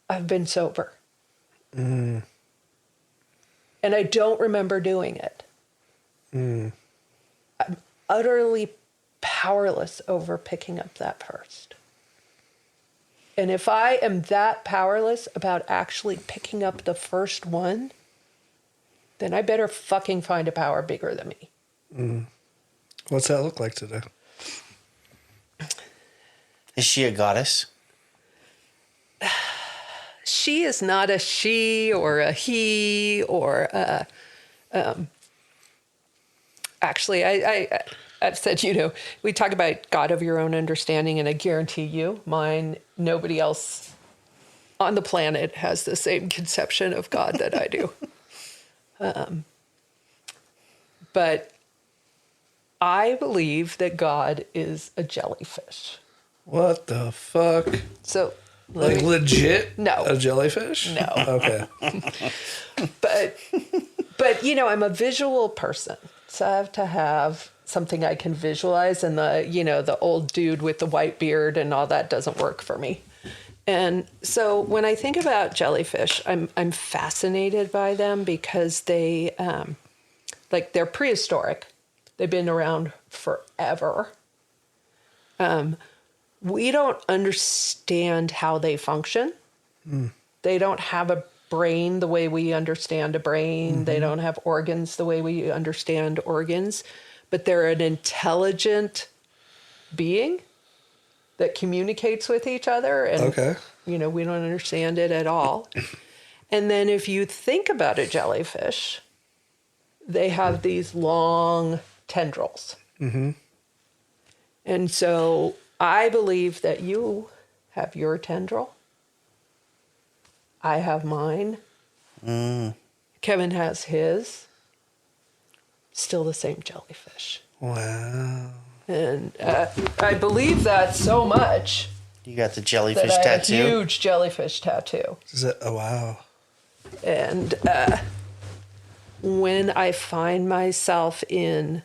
I've been sober. Mm. And I don't remember doing it. Mm. I'm utterly powerless over picking up that first. And if I am that powerless about actually picking up the first one, then I better fucking find a power bigger than me. Mm. What's that look like today? Is she a goddess? She is not a she or a he or a... Actually, I've said, we talk about God of your own understanding, and I guarantee you, mine, nobody else on the planet has the same conception of God that I do. But I believe that God is a jellyfish. What the fuck? So, legit? No. A jellyfish? No. Okay. But I'm a visual person. So I have to have something I can visualize, and the old dude with the white beard and all that doesn't work for me. And so when I think about jellyfish, I'm fascinated by them because they, they're prehistoric. They've been around forever. We don't understand how they function. Mm. They don't have a brain the way we understand a brain. Mm-hmm. They don't have organs the way we understand organs. But they're an intelligent being that communicates with each other. And, okay. We don't understand it at all. And then if you think about a jellyfish, they have these long tendrils. Mm-hmm. And so I believe that you have your tendril. I have mine. Mm. Kevin has his. Still the same jellyfish. Wow. And I believe that so much. You got the jellyfish that I tattoo? have a huge jellyfish tattoo. Is it? Oh, wow. And when I find myself in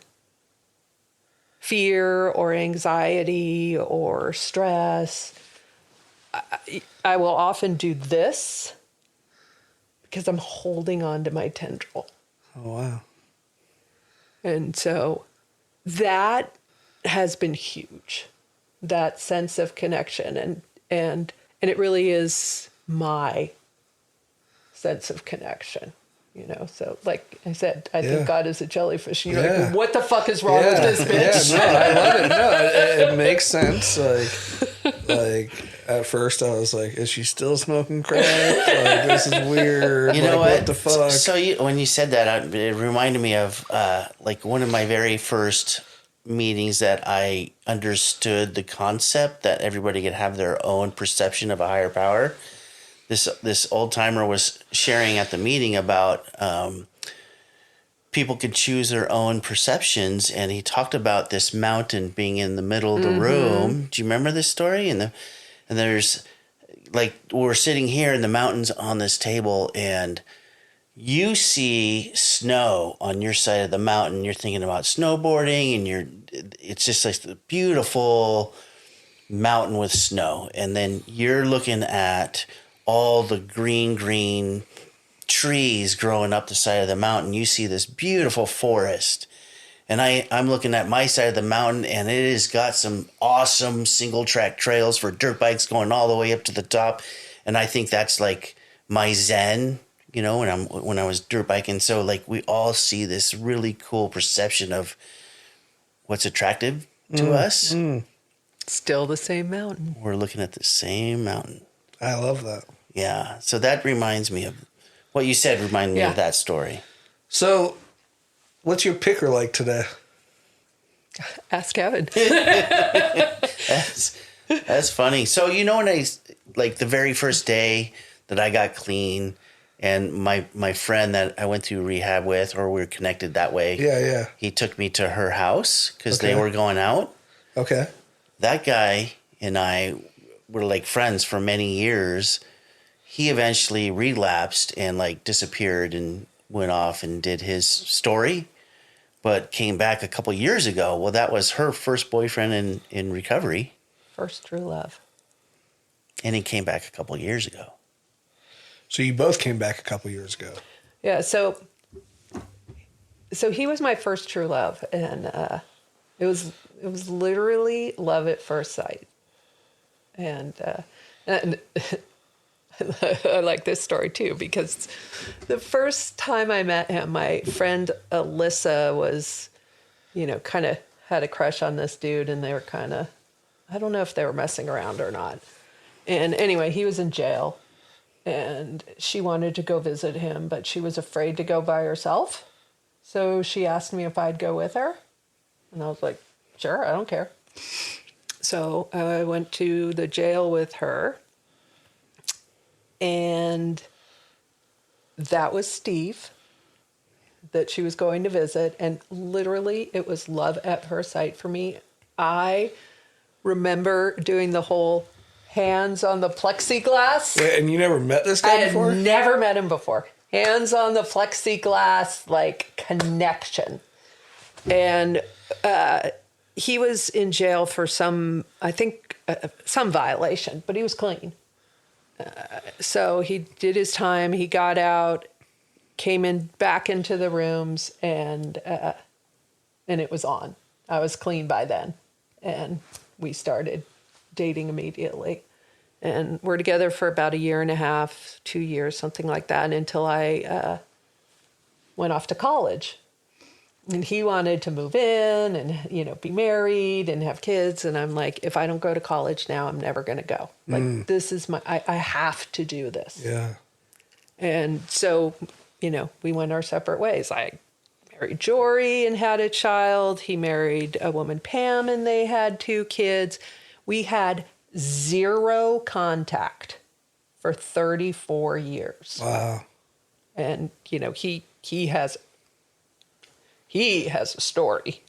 fear or anxiety or stress, I will often do this because I'm holding on to my tendril. Oh, wow. And so that has been huge, that sense of connection. And it really is my sense of connection, you know? So like I said, I think God is a jellyfish. You're like, what the fuck is wrong with this bitch? Yeah, no, I love it. No, it makes sense. Like at first I was like, is she still smoking crack? Like, this is weird. You know what the fuck? So when you said that, it reminded me of like one of my very first meetings that I understood the concept that everybody could have their own perception of a higher power. This old timer was sharing at the meeting about people could choose their own perceptions, and he talked about this mountain being in the middle of the room. Do you remember this story? And there's like, we're sitting here and the mountain's on this table, and you see snow on your side of the mountain. You're thinking about snowboarding, and it's just like the beautiful mountain with snow. And then you're looking at all the green trees growing up the side of the mountain. You see this beautiful forest. And I'm looking at my side of the mountain, and it has got some awesome single track trails for dirt bikes going all the way up to the top. And I think that's like my zen, you know, when I was dirt biking. So like we all see this really cool perception of what's attractive to us. Still the same mountain. We're looking at the same mountain. I love that. Yeah. So that reminds me of what you said, reminded me of that story. So what's your picker like today? Ask Kevin. That's funny. So, you know, when like the very first day that I got clean, and my friend that I went through rehab with, or we were connected that way. Yeah. He took me to her house because they were going out. Okay. That guy and I were like friends for many years. He eventually relapsed and like disappeared and went off and did his story, but came back a couple years ago. Well, that was her first boyfriend in recovery. First true love. And he came back a couple years ago. So you both came back a couple years ago. Yeah, so he was my first true love, and it was literally love at first sight. And I like this story too, because the first time I met him, my friend Alyssa was, you know, kind of had a crush on this dude, and they were kind of, I don't know if they were messing around or not. And anyway, he was in jail, and she wanted to go visit him, but she was afraid to go by herself. So she asked me if I'd go with her. And I was like, sure, I don't care. So I went to the jail with her. And that was Steve that she was going to visit. And literally, it was love at first sight for me. I remember doing the whole hands on the plexiglass. Wait, and you never met this guy before? I had never met him before. Hands on the plexiglass, like connection. And he was in jail for some violation, but he was clean. So he did his time. He got out, came back into the rooms, and it was on. I was clean by then, and we started dating immediately. And we're together for about 1.5 years, 2 years, something like that, until I went off to college. And he wanted to move in and, you know, be married and have kids. And I'm like, if I don't go to college now, I'm never going to go. Like, this is I have to do this. Yeah. And so, you know, we went our separate ways. I married Jory and had a child. He married a woman, Pam, and they had 2 kids. We had 0 contact for 34 years. Wow. And, you know, he has a story.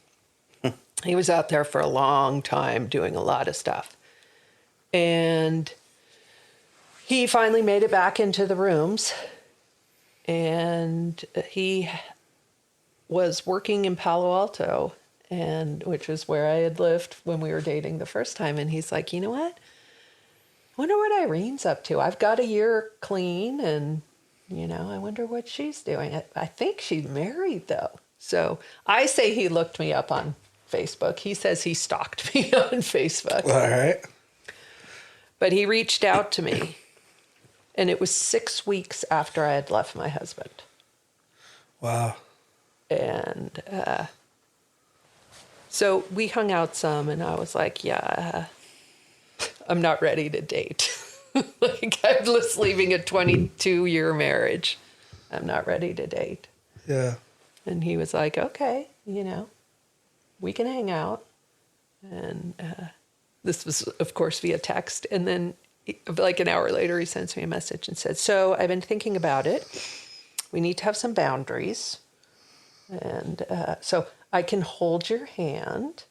He was out there for a long time doing a lot of stuff. And he finally made it back into the rooms. And he was working in Palo Alto, which was where I had lived when we were dating the first time. And he's like, you know what? I wonder what Irene's up to. I've got 1 year clean, and, you know, I wonder what she's doing. I think she's married, though. So I say he looked me up on Facebook. He says he stalked me on Facebook. All right. But he reached out to me, and it was 6 weeks after I had left my husband. Wow. And so we hung out some, and I was like, yeah, I'm not ready to date. Like, I'm just leaving a 22-year marriage. I'm not ready to date. Yeah. And he was like, okay, we can hang out. And this was, of course, via text. And then like an hour later, he sends me a message and said, so I've been thinking about it. We need to have some boundaries. And so I can hold your hand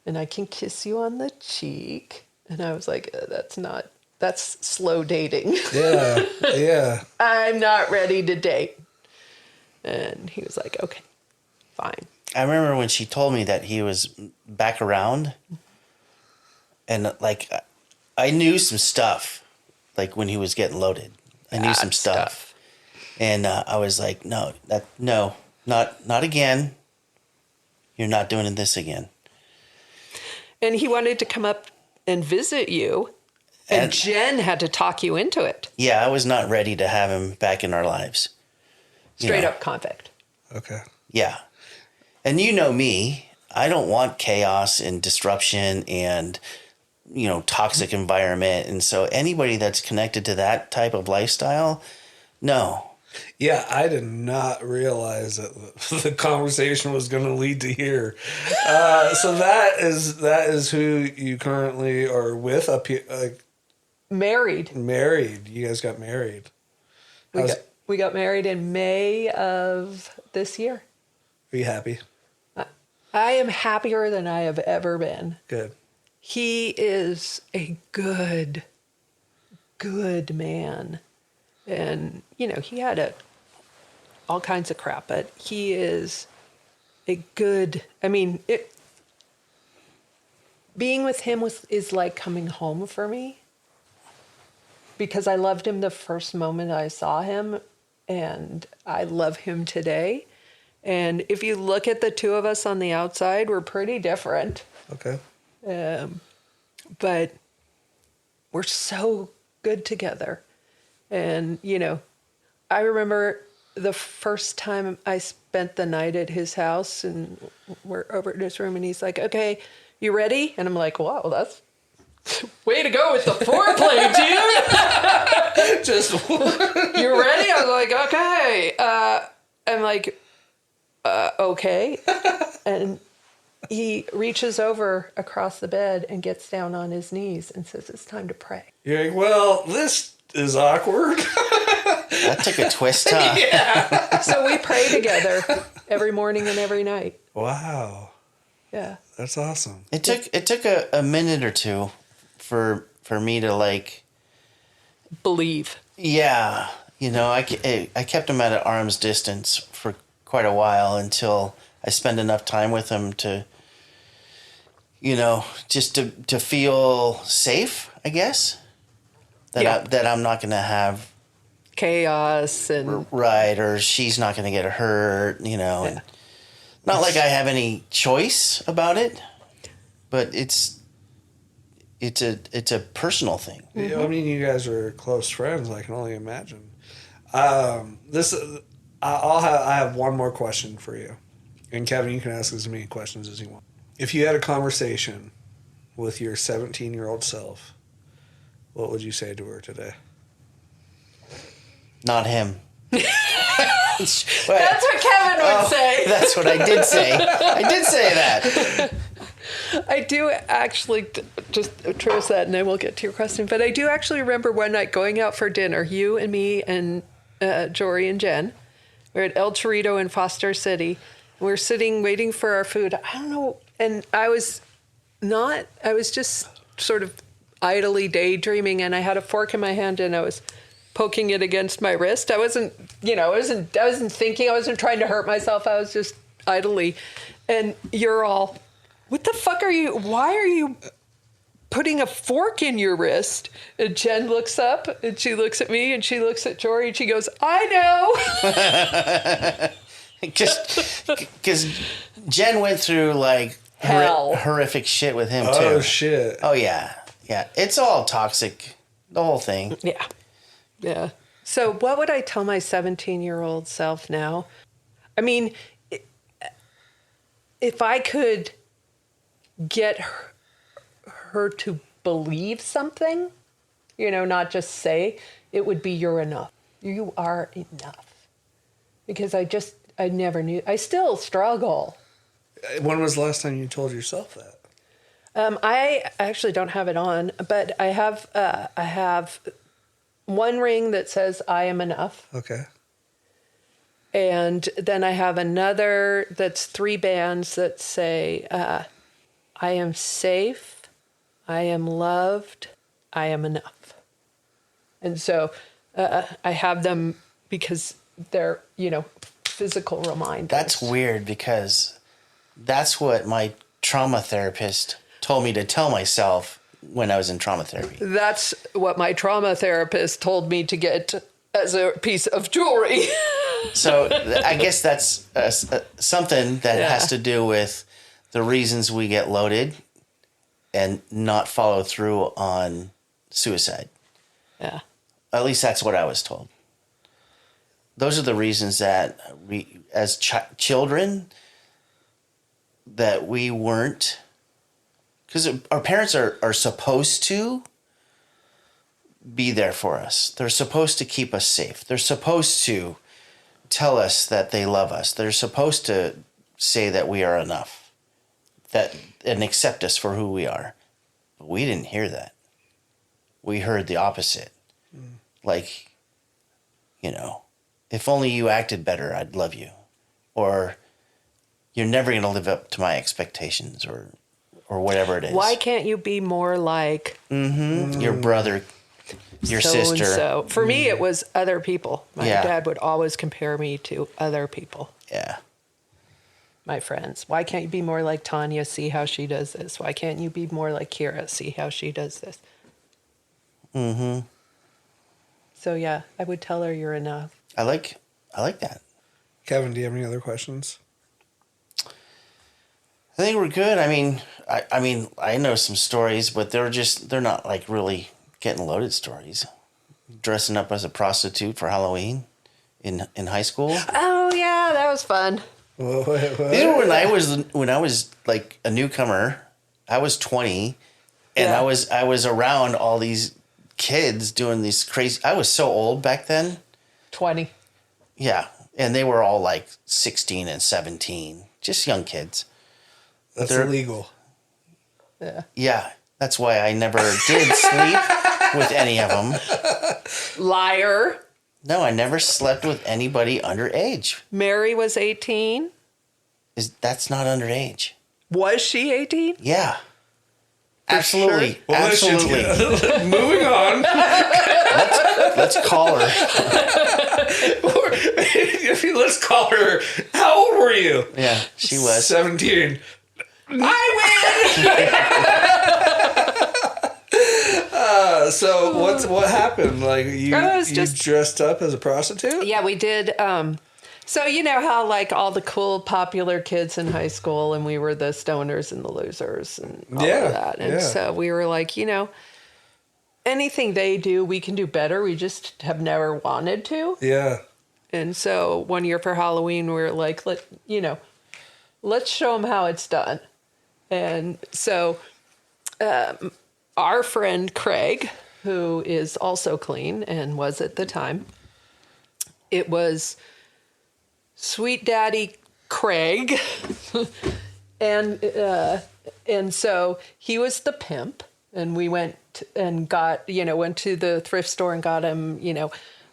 and I can kiss you on the cheek. And I was like, that's slow dating. Yeah. Yeah. I'm not ready to date. And he was like, okay, fine. I remember when she told me that he was back around, and like I knew some stuff, like when he was getting loaded. I knew some stuff. And I was like, no, not again. You're not doing this again. And he wanted to come up and visit you, and Jen had to talk you into it. Yeah, I was not ready to have him back in our lives. Straight up convict. Okay. Yeah. And you know me, I don't want chaos and disruption and, toxic environment. And so anybody that's connected to that type of lifestyle, no. Yeah, I did not realize that the conversation was going to lead to here. So that is who you currently are with up here. Married. Married. You guys got married. We got married in May of this year. Are you happy? I am happier than I have ever been. Good. He is a good man. And, he had all kinds of crap, but he is a good, being with him is like coming home for me, because I loved him the first moment I saw him, and I love him today. And if you look at the two of us on the outside, we're pretty different. Okay. But we're so good together. And, I remember the first time I spent the night at his house, and we're over in his room, and he's like, okay, you ready? And I'm like, wow, that's way to go with the foreplay, dude. Just You ready? I was like, okay. I'm like, okay. And he reaches over across the bed and gets down on his knees and says, it's time to pray. You're like, well, this is awkward. That took a twist, huh? Yeah. So we pray together every morning and every night. Wow. Yeah. That's awesome. It took a minute or two for me to Believe. Yeah. I kept him at an arm's distance for quite a while until I spent enough time with him to, just to feel safe, I guess. That I'm not going to have chaos and right, or she's not going to get hurt, Yeah. And not like I have any choice about it, but it's a personal thing. Yeah, I mean, you guys are close friends. I can only imagine. I have one more question for you, and Kevin, you can ask as many questions as you want. If you had a conversation with your 17-year-old self, what would you say to her today? Not him. That's what Kevin would say. That's what I did say. I did say that. I do actually, just address that, and then we'll get to your question. But I do actually remember one night going out for dinner, you and me and Jory and Jen. We were at El Chorrito in Foster City. We were sitting waiting for our food. I don't know. And I was just sort of idly daydreaming, and I had a fork in my hand, and I was poking it against my wrist. I wasn't thinking, I wasn't trying to hurt myself. I was just idly. And you're all, what the fuck why are you putting a fork in your wrist? And Jen looks up, and she looks at me, and she looks at Jory, and she goes, I know. Just because Jen went through like Hell. horrific shit with him too. Oh, shit. Oh yeah. Yeah. It's all toxic. The whole thing. Yeah. Yeah. So what would I tell my 17-year-old self now? I mean, if I could get her to believe something, not just say, it would be you're enough. You are enough. Because I never knew. I still struggle. When was the last time you told yourself that? I actually don't have it on, but I have one ring that says I am enough. Okay. And then I have another that's 3 bands that say, I am safe, I am loved, I am enough. And so I have them because they're, physical reminders. That's weird because that's what my trauma therapist told me to tell myself when I was in trauma therapy. That's what my trauma therapist told me to get as a piece of jewelry. So I guess that's something that has to do with the reasons we get loaded and not follow through on suicide. Yeah. At least that's what I was told. Those are the reasons that we, as children, that we weren't, because our parents are supposed to be there for us. They're supposed to keep us safe. They're supposed to tell us that they love us. They're supposed to say that we are enough, and accept us for who we are. But we didn't hear that. We heard the opposite. Like, if only you acted better, I'd love you. Or you're never going to live up to my expectations, or whatever it is. Why can't you be more like your brother, your sister? So for me, it was other people. My Yeah. dad would always compare me to other people, Yeah. my friends. Why can't you be more like Tanya? See how she does this. Why can't you be more like Kira? See how she does this. So yeah, I would tell her you're enough. I like that. Kevin, do you have any other questions? I think we're good. I mean, I know some stories, but they're not like really getting loaded stories. Dressing up as a prostitute for Halloween in high school. Oh yeah, that was fun. What? These were when I was like a newcomer. I was 20, and Yeah. I was around all these kids doing these crazy. I was so old back then. 20. Yeah, and they were all like 16 and 17, just young kids. That's They're- illegal. Yeah. Yeah, that's why I never did sleep with any of them. Liar. No, I never slept with anybody underage. Mary was 18. That's not underage? Was she 18? Yeah. Absolutely. Well, that shit's Absolutely. good. Moving on. Let's call her. Let's call her. How old were you? Yeah, she was. 17. So what happened? Like you was just- dressed up as a prostitute? Yeah, we did. So you know how like all the cool popular kids in high school, and we were the stoners and the losers and all Yeah, of that. And yeah. so we were like, anything they do, we can do better. We just have never wanted to. Yeah. And so one year for Halloween, we were like, let's show them how it's done. And so our friend Craig, who is also clean and was at the time, it was Sweet Daddy Craig. and so he was the pimp, and we went and went to the thrift store and got him,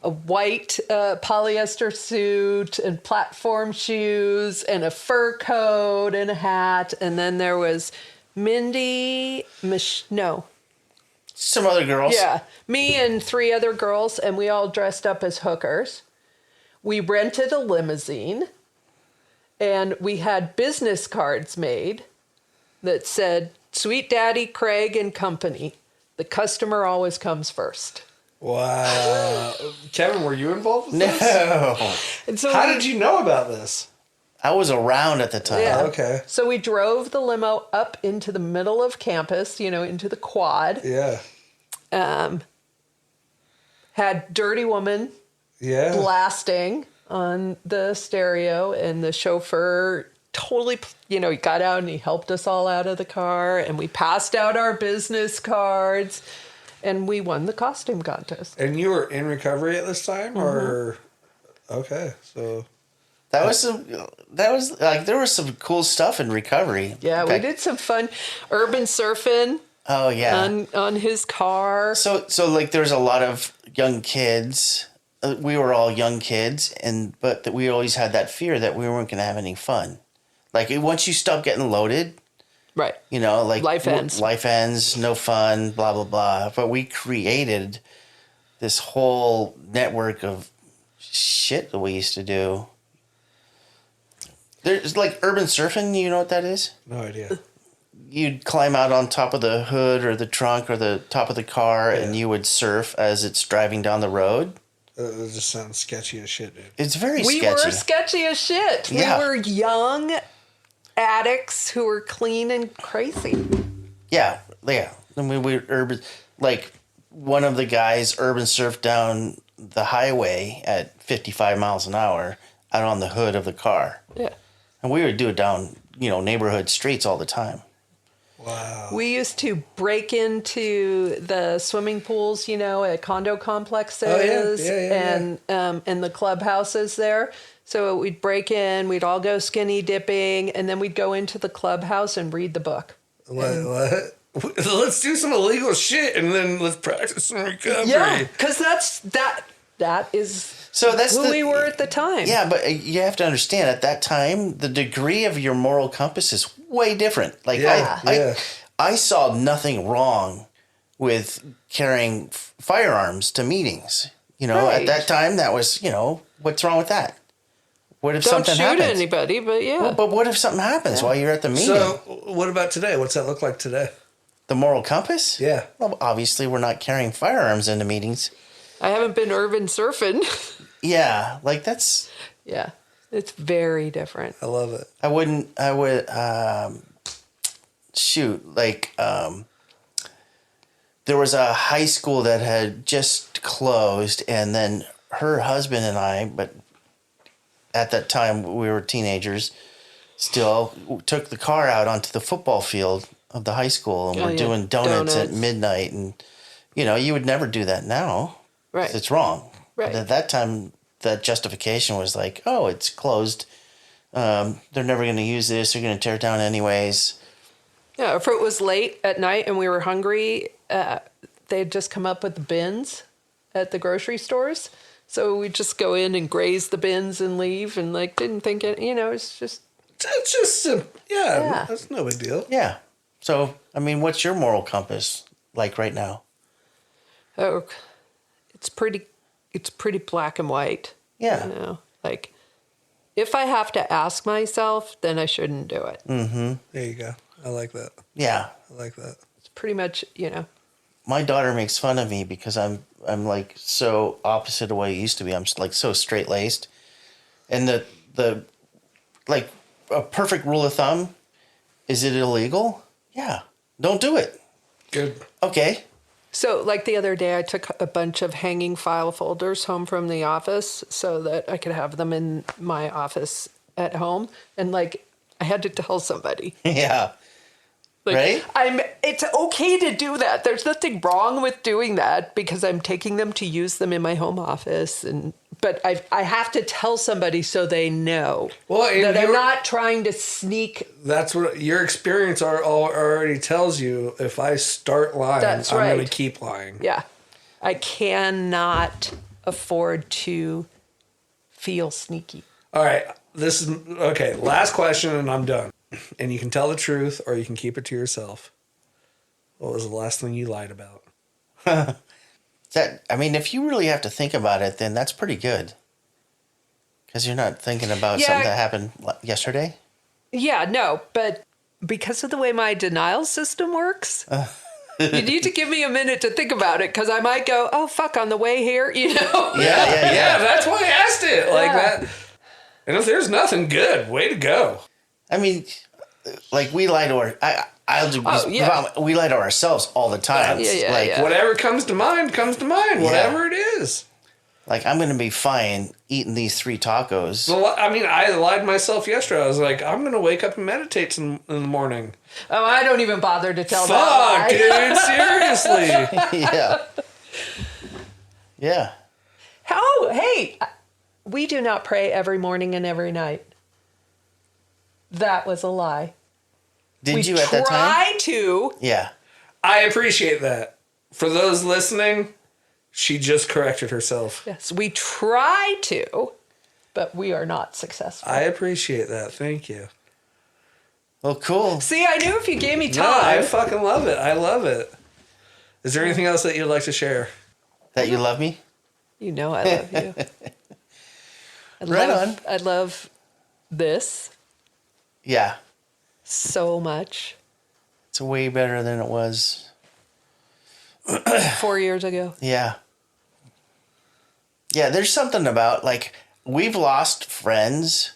a white polyester suit and platform shoes and a fur coat and a hat. And then there was Mindy, Some other girls. yeah, me and 3 other girls, and we all dressed up as hookers. We rented a limousine, and we had business cards made that said, Sweet Daddy Craig and Company. The customer always comes first. Wow. Kevin, were you involved with this? No. And so How did you know about this? I was around at the time. Yeah. Okay. So we drove the limo up into the middle of campus, into the quad. Yeah. Had Dirty Woman Yeah. blasting on the stereo, and the chauffeur totally, he got out and he helped us all out of the car, and we passed out our business cards, and we won the costume contest. And you were in recovery at this time, or okay, so That was like, there was some cool stuff in recovery. Yeah, we did some fun urban surfing. Oh yeah. On his car. So like there's a lot of young kids. We were all young kids, but we always had that fear that we weren't going to have any fun. Like once you stop getting loaded, Right. like Life ends. Life ends, no fun, blah blah blah. But we created this whole network of shit that we used to do. There's like urban surfing. You know what that is? no idea. You'd climb out on top of the hood or the trunk or the top of the car, and you would surf as it's driving down the road. It just sounds sketchy as shit, dude. It's very We sketchy. were sketchy as shit. Yeah. We were young addicts who were clean and crazy. Yeah. I mean, we urban, like one of the guys urban surfed down the highway at 55 miles an hour out on the hood of the car. Yeah. And we would do it down, neighborhood streets all the time. Wow. We used to break into the swimming pools, at condo complexes and the clubhouses there. So we'd break in, we'd all go skinny dipping, and then we'd go into the clubhouse and read the book. What? Let's do some illegal shit and then let's practice some recovery. Yeah, because that is So that's who we were at the time. Yeah, but you have to understand at that time, the degree of your moral compass is way different. Like I saw nothing wrong with carrying firearms to meetings. Right. At that time, that was, what's wrong with that? What if Don't something shoot happens? anybody, but yeah. Well, but what if something happens while you're at the meeting? So, what about today? What's that look like today? The moral compass? Yeah. Well, obviously, we're not carrying firearms into meetings. I haven't been urban surfing. Yeah, like that's... Yeah, it's very different. I love it. I would, there was a high school that had just closed, and then her husband and I, but at that time we were teenagers, still took the car out onto the football field of the high school, and we're doing donuts at midnight, and you would never do that now. Right. It's wrong. Right. But at that time, that justification was like, oh, it's closed. They're never going to use this. They're going to tear it down anyways. Yeah, if it was late at night and we were hungry, they'd just come up with the bins at the grocery stores. So we'd just go in and graze the bins and leave, and didn't think it. It's just. It's just yeah, that's no big deal. Yeah. So, I mean, what's your moral compass like right now? Oh, it's pretty black and white. Yeah. If I have to ask myself, then I shouldn't do it. Mm-hmm. There you go. I like that. Yeah. I like that. It's pretty much, My daughter makes fun of me because I'm like so opposite of what I used to be. I'm like so straight laced, and the like a perfect rule of thumb: is it illegal? Yeah, don't do it. Good. Okay. So, the other day, I took a bunch of hanging file folders home from the office so that I could have them in my office at home. And, I had to tell somebody. Yeah. Right? It's okay to do that. There's nothing wrong with doing that because I'm taking them to use them in my home office. But I have to tell somebody so they know that I'm not trying to sneak. That's what your experience already tells you. If I start lying, I'm going to keep lying. Yeah. I cannot afford to feel sneaky. All right. This is okay. Last question, and I'm done. And you can tell the truth, or you can keep it to yourself. What was the last thing you lied about? If you really have to think about it, then that's pretty good. Because you're not thinking about something that happened yesterday. Yeah, no, but because of the way my denial system works, you need to give me a minute to think about it, because I might go, oh, fuck, on the way here, Yeah. That's why I asked it. Like that. And if there's nothing good, way to go. I mean, like we lie to we lie to ourselves all the time. Whatever comes to mind, whatever it is. Like, I'm going to be fine eating these 3 tacos. Well, I mean, I lied to myself yesterday. I was like, I'm going to wake up and meditate in the morning. Oh, I don't even bother to tell that lie. Dude, seriously. Yeah. Yeah. Hey, we do not pray every morning and every night. That was a lie. Did you at that time? We try to. Yeah. I appreciate that. For those listening, she just corrected herself. Yes, we try to, but we are not successful. I appreciate that. Thank you. Well, cool. See, I knew if you gave me time. No, I fucking love it. I love it. Is there anything else that you'd like to share? That you love me? You know I love you. I love this Yeah. so much. It's way better than it was. 4 years ago. Yeah. Yeah, there's something about, like, we've lost friends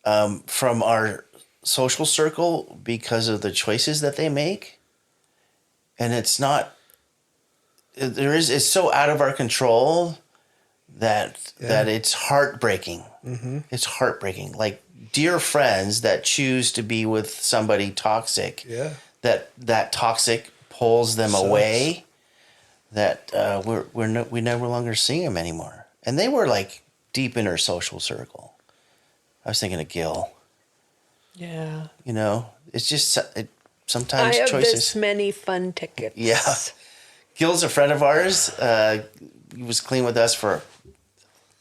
from our social circle because of the choices that they make. And it's so out of our control that it's heartbreaking. Mm-hmm. It's heartbreaking. Like, dear friends that choose to be with somebody toxic. Yeah. That toxic pulls them away. That we no longer see them anymore. And they were like deep in her social circle. I was thinking of Gil. Yeah. You know, it's just sometimes I have choices. this many fun tickets. Yeah. Gil's a friend of ours. He was clean with us for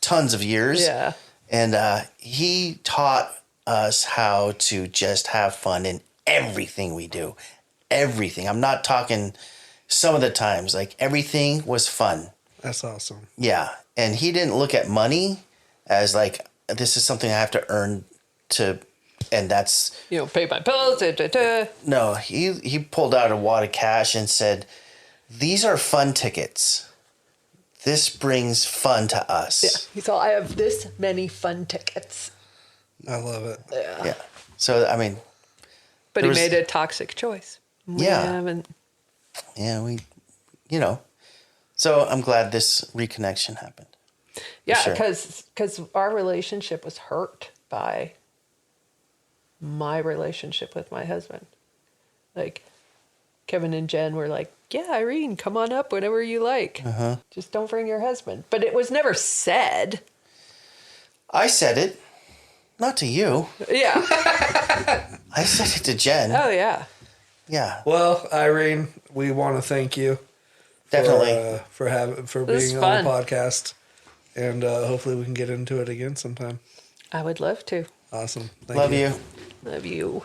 tons of years. Yeah. And he taught us how to just have fun in everything we do. Everything. I'm not talking some of the times. Like, everything was fun. That's awesome. Yeah. And he didn't look at money as like, this is something I have to earn to, and that's... pay my bills. No, he pulled out a wad of cash and said, these are fun tickets. This brings fun to us. Yeah. He thought, I have this many fun tickets. I love it. Yeah. So, I mean... But he made a toxic choice. We haven't... Yeah, So I'm glad this reconnection happened. Yeah, because our relationship was hurt by my relationship with my husband. Like, Kevin and Jen were like, yeah, Irene, come on up whenever you like. Uh-huh. Just don't bring your husband. But it was never said. I said it. Not to you. Yeah. I said it to Jen. Oh, yeah. Yeah. Well, Irene, we want to thank you. Definitely. For being on the podcast. And hopefully we can get into it again sometime. I would love to. Awesome. Love you. Love you.